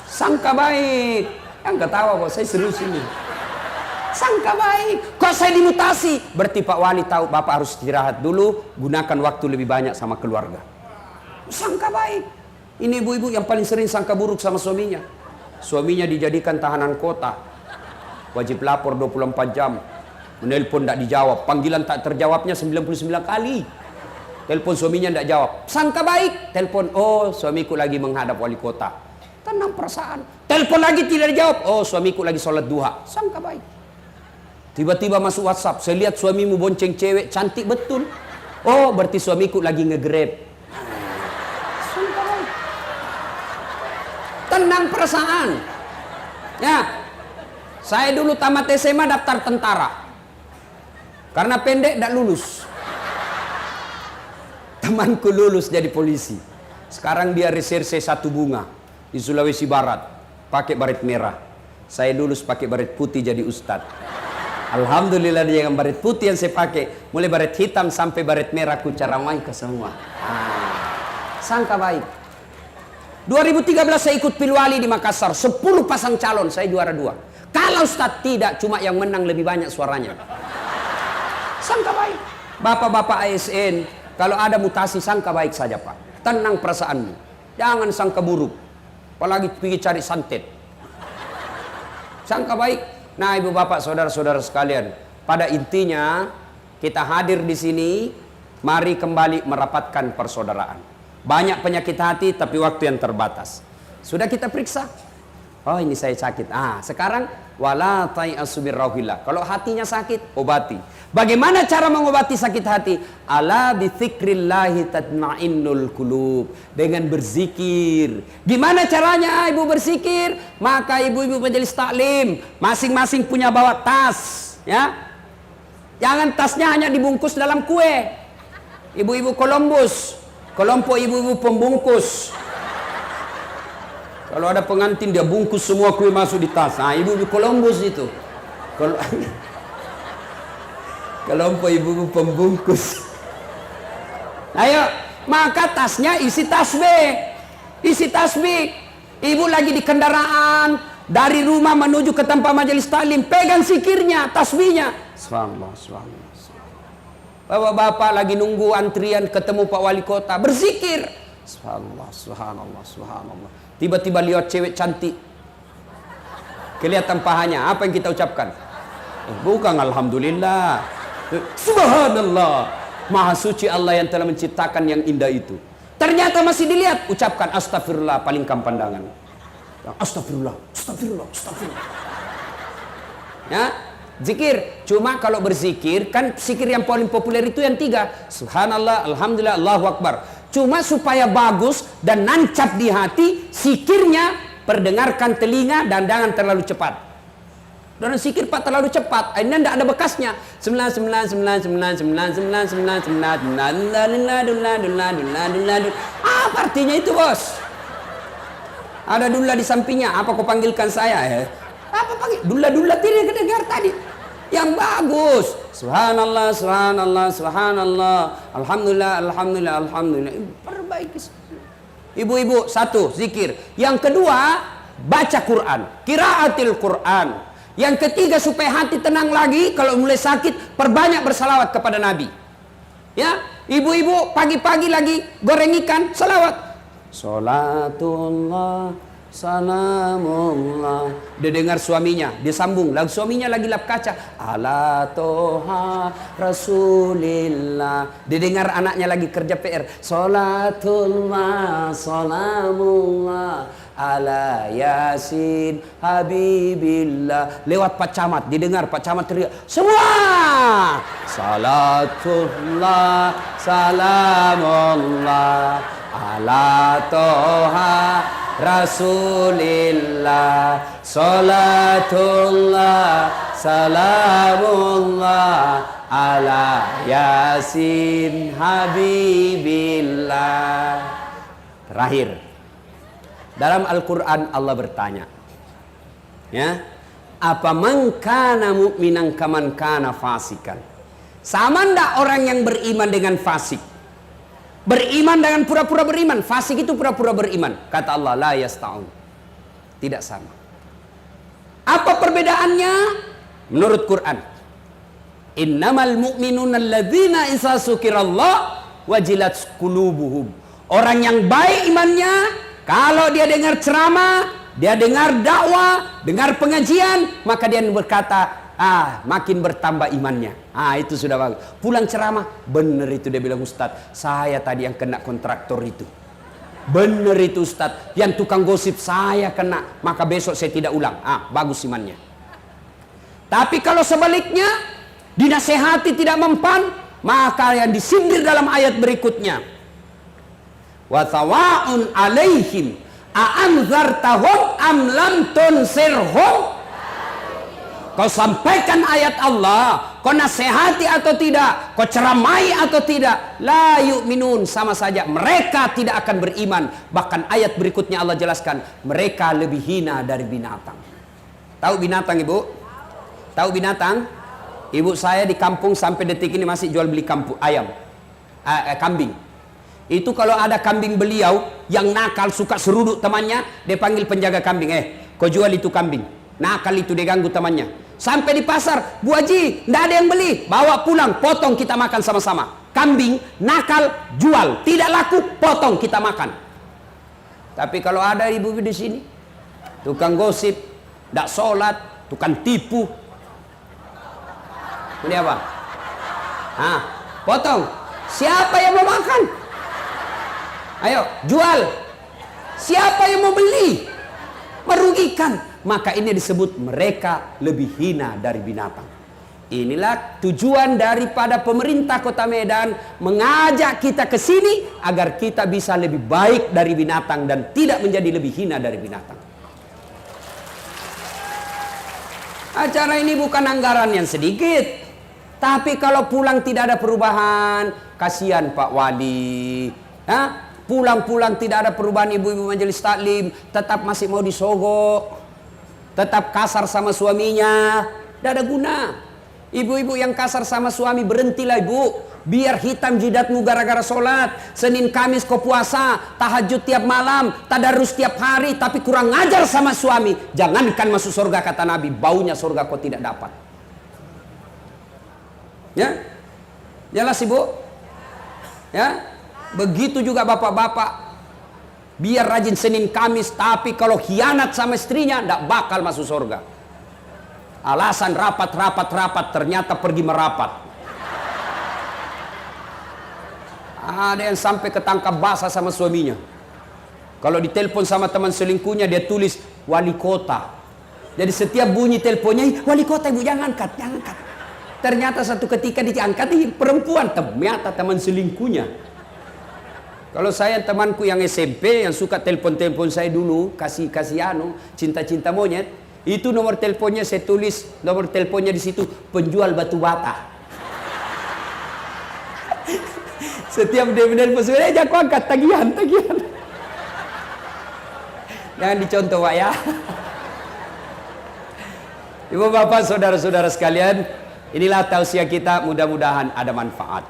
Sangka baik. Yang ketawa kok, saya serius ini. Sangka baik. Kok saya dimutasi? Berarti Pak Wali tahu Bapak harus istirahat dulu. Gunakan waktu lebih banyak sama keluarga. Sangka baik. Ini ibu-ibu yang paling sering sangka buruk sama suaminya. Suaminya dijadikan tahanan kota. Wajib lapor 24 jam. Menelpon tidak dijawab. Panggilan tak terjawabnya 99 kali. Telepon suaminya tidak jawab. Sangka baik. Telepon, oh suamiku lagi menghadap wali kota. Tenang perasaan. Telepon lagi tidak dijawab. Oh suamiku lagi sholat duha. Sangka baik. Tiba-tiba masuk WhatsApp. Saya lihat suamimu bonceng cewek. Cantik betul. Oh berarti suamiku lagi nge-grab. Sangka baik. Tenang perasaan. Ya. Saya dulu tamat SMA daftar tentara. Karena pendek tidak lulus. Temanku lulus jadi polisi. Sekarang dia reserse satu bunga di Sulawesi Barat. Pakai baret merah. Saya lulus pakai baret putih jadi ustadz. Alhamdulillah dia yang baret putih yang saya pakai. Mulai baret hitam sampai baret merah ku caramai ke semua. Sangka baik. 2013 saya ikut pilwali di Makassar. 10 pasang calon, saya juara 2. Kalau ustadz tidak, cuma yang menang lebih banyak suaranya. Sangka baik. Bapak-bapak ASN, kalau ada mutasi sangka baik saja Pak. Tenang perasaanmu. Jangan sangka buruk. Apalagi pergi cari santet. Sangka baik. Nah, ibu bapak, saudara-saudara sekalian, pada intinya kita hadir di sini, mari kembali merapatkan persaudaraan. Banyak penyakit hati tapi waktu yang terbatas. Sudah kita periksa. Oh, ini saya sakit. Sekarang wala tai'asu birrauhillah. Kalau hatinya sakit, obati. Bagaimana cara mengobati sakit hati? Ala bi dzikrillahi tatmainnul qulub. Dengan berzikir. Gimana caranya ibu berzikir? Maka ibu-ibu majelis taklim masing-masing punya bawa tas, ya. Jangan tasnya hanya dibungkus dalam kue. Ibu-ibu Columbus, kelompok ibu-ibu pembungkus. Kalau ada pengantin dia bungkus semua kue masuk di tas. Ibu-ibu Columbus itu. Kelompok ibu-ibu pembungkus. Ayo, maka tasnya isi tasbih. Isi tasbih. Ibu lagi di kendaraan, dari rumah menuju ke tempat majelis taklim, pegang zikirnya, tasbihnya. Subhanallah, subhanallah. Bapak-bapak lagi nunggu antrian ketemu Pak Wali Kota, berzikir. Subhanallah, subhanallah, subhanallah. Tiba-tiba lihat cewek cantik, kelihatan pahanya. Apa yang kita ucapkan? Bukan alhamdulillah. Subhanallah. Maha suci Allah yang telah menciptakan yang indah itu. Ternyata masih dilihat, ucapkan astagfirullah, palingkan pandangan. Astagfirullah, astagfirullah, astagfirullah. Ya, zikir. Cuma kalau berzikir, kan zikir yang paling populer itu yang 3. Subhanallah, alhamdulillah, Allahu Akbar. Cuma supaya bagus dan nancap di hati, zikirnya perdengarkan telinga dan jangan terlalu cepat. Dan zikir Pak terlalu cepat, ini tidak ada bekasnya. 99999999999. Apa artinya itu, bos? Ada dulla di sampingnya. Apa kau panggilkan saya? Apa panggil? Dulla-dulla tidak kedengar tadi. Yang bagus. Subhanallah, subhanallah, subhanallah. Alhamdulillah, alhamdulillah, alhamdulillah. Perbaiki. Ibu-ibu, 1 zikir. Yang kedua, baca Quran, qiraatil Quran. Yang ketiga, supaya hati tenang lagi, kalau mulai sakit, perbanyak bersalawat kepada Nabi. Ya, ibu-ibu pagi-pagi lagi goreng ikan, salawat. Salatullah, salamullah. Dia dengar suaminya, dia sambung. Lagu suaminya lagi lap kaca. Ala toha rasulillah. Dia dengar anaknya lagi kerja PR. Salatullah, salamullah. Ala Yasin Habibillah. Lewat Pak Camat, didengar Pak Camat teriak, semua salatullah salamullah ala toha rasulillah. Salatullah salamullah ala Yasin Habibillah. Terakhir, dalam Al-Quran Allah bertanya, ya, apa man kana mu'minan kaman kana fasikan? Sama ndak orang yang beriman dengan fasik? Beriman dengan pura-pura beriman. Fasik itu pura-pura beriman. Kata Allah, la yasta'un. Tidak sama. Apa perbedaannya? Menurut Quran, innamal mu'minuna alladzina idza dzukirallah wajilat qulubuhum. Orang yang baik imannya, kalau dia dengar ceramah, dia dengar dakwah, dengar pengajian, maka dia berkata, makin bertambah imannya. Itu sudah bagus. Pulang ceramah, benar itu dia bilang, Ustadz, saya tadi yang kena kontraktor itu. Benar itu Ustadz, yang tukang gosip saya kena, maka besok saya tidak ulang. Bagus imannya. Tapi kalau sebaliknya, dinasehati tidak mempan, maka yang disindir dalam ayat berikutnya, wa sawa'un alaihim a'anzartahum am lam tunsirhum. Kau sampaikan ayat Allah, kau nasihati atau tidak, kau ceramai atau tidak, la yu'minun, sama saja mereka tidak akan beriman. Bahkan ayat berikutnya Allah jelaskan, mereka lebih hina dari binatang. Tahu binatang, Ibu? Tahu binatang? Ibu saya di kampung sampai detik ini masih jual beli kambing. Itu kalau ada kambing beliau yang nakal, suka seruduk temannya, dia panggil penjaga kambing, kau jual itu kambing. Nakal itu, dia ganggu temannya. Sampai di pasar, Bu Haji, tidak ada yang beli, bawa pulang, potong kita makan sama-sama. Kambing nakal, jual, tidak laku, potong kita makan. Tapi kalau ada ibu di sini, tukang gosip, tidak sholat, tukang tipu, ini apa? Potong. Siapa yang mau makan? Ayo, jual. Siapa yang mau beli? Merugikan. Maka ini disebut mereka lebih hina dari binatang. Inilah tujuan daripada pemerintah Kota Medan mengajak kita ke sini agar kita bisa lebih baik dari binatang dan tidak menjadi lebih hina dari binatang. Acara ini bukan anggaran yang sedikit. Tapi kalau pulang tidak ada perubahan, kasihan Pak Wali. Pulang-pulang tidak ada perubahan, ibu-ibu majelis taklim tetap masih mau disogok, tetap kasar sama suaminya, tidak ada guna. Ibu-ibu yang kasar sama suami, berhentilah ibu. Biar hitam jidatmu gara-gara sholat. Senin Kamis kau puasa, tahajud tiap malam, tadarus tiap hari, tapi kurang ngajar sama suami. Jangankan masuk surga, kata Nabi, baunya surga kau tidak dapat. Ya, jelas ibu. Ya, begitu juga bapak-bapak. Biar rajin Senin Kamis, tapi kalau khianat sama istrinya, tidak bakal masuk surga. Alasan rapat, ternyata pergi merapat. Ada yang sampai ketangkap basah sama suaminya. Kalau ditelepon sama teman selingkuhnya, dia tulis wali kota. Jadi setiap bunyi teleponnya, wali kota ibu, jangan angkat, jangan angkat. Ternyata satu ketika diangkat, perempuan, ternyata teman selingkuhnya. Kalau saya temanku yang SMP yang suka telepon-telepon saya dulu, kasih cinta-cinta monyet, itu nomor teleponnya saya tulis, nomor teleponnya di situ penjual batu bata. Setiap dia menelpon saya, jangan angkat, tagihan. Jangan dicontoh Pak ya. Ibu bapak saudara-saudara sekalian, inilah tausiah kita, mudah-mudahan ada manfaat.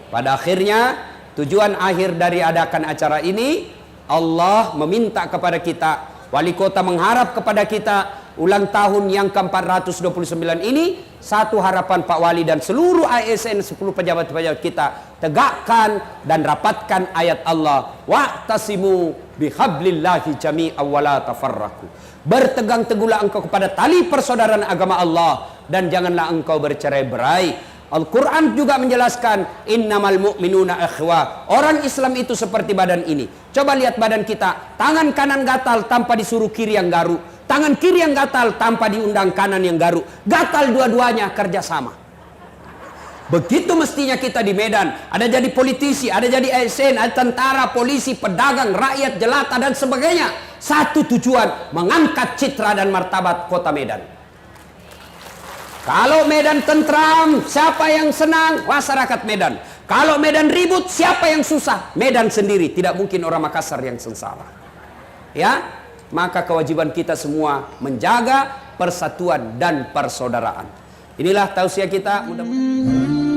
Pada akhirnya, tujuan akhir dari adakan acara ini, Allah meminta kepada kita, wali kota mengharap kepada kita, ulang tahun yang ke-429 ini, satu harapan Pak Wali dan seluruh ASN 10 pejabat-pejabat kita, tegakkan dan rapatkan ayat Allah, wa'tasimu bihablillahi jami'an wa la tafarraqu. Bertegang teguhlah engkau kepada tali persaudaraan agama Allah dan janganlah engkau bercerai-berai. Al-Quran juga menjelaskan innamal mu'minuna ikhwah. Orang Islam itu seperti badan ini. Coba lihat badan kita. Tangan kanan gatal tanpa disuruh kiri yang garuk. Tangan kiri yang gatal tanpa diundang kanan yang garuk. Gatal dua-duanya kerjasama. Begitu mestinya kita di Medan. Ada jadi politisi, ada jadi ASN, ada tentara, polisi, pedagang, rakyat, jelata dan sebagainya. Satu tujuan, mengangkat citra dan martabat kota Medan. Kalau Medan tentram, siapa yang senang? Masyarakat Medan. Kalau Medan ribut, siapa yang susah? Medan sendiri. Tidak mungkin orang Makassar yang sengsara. Ya, maka kewajiban kita semua menjaga persatuan dan persaudaraan. Inilah tausiah kita. Mudah-mudahan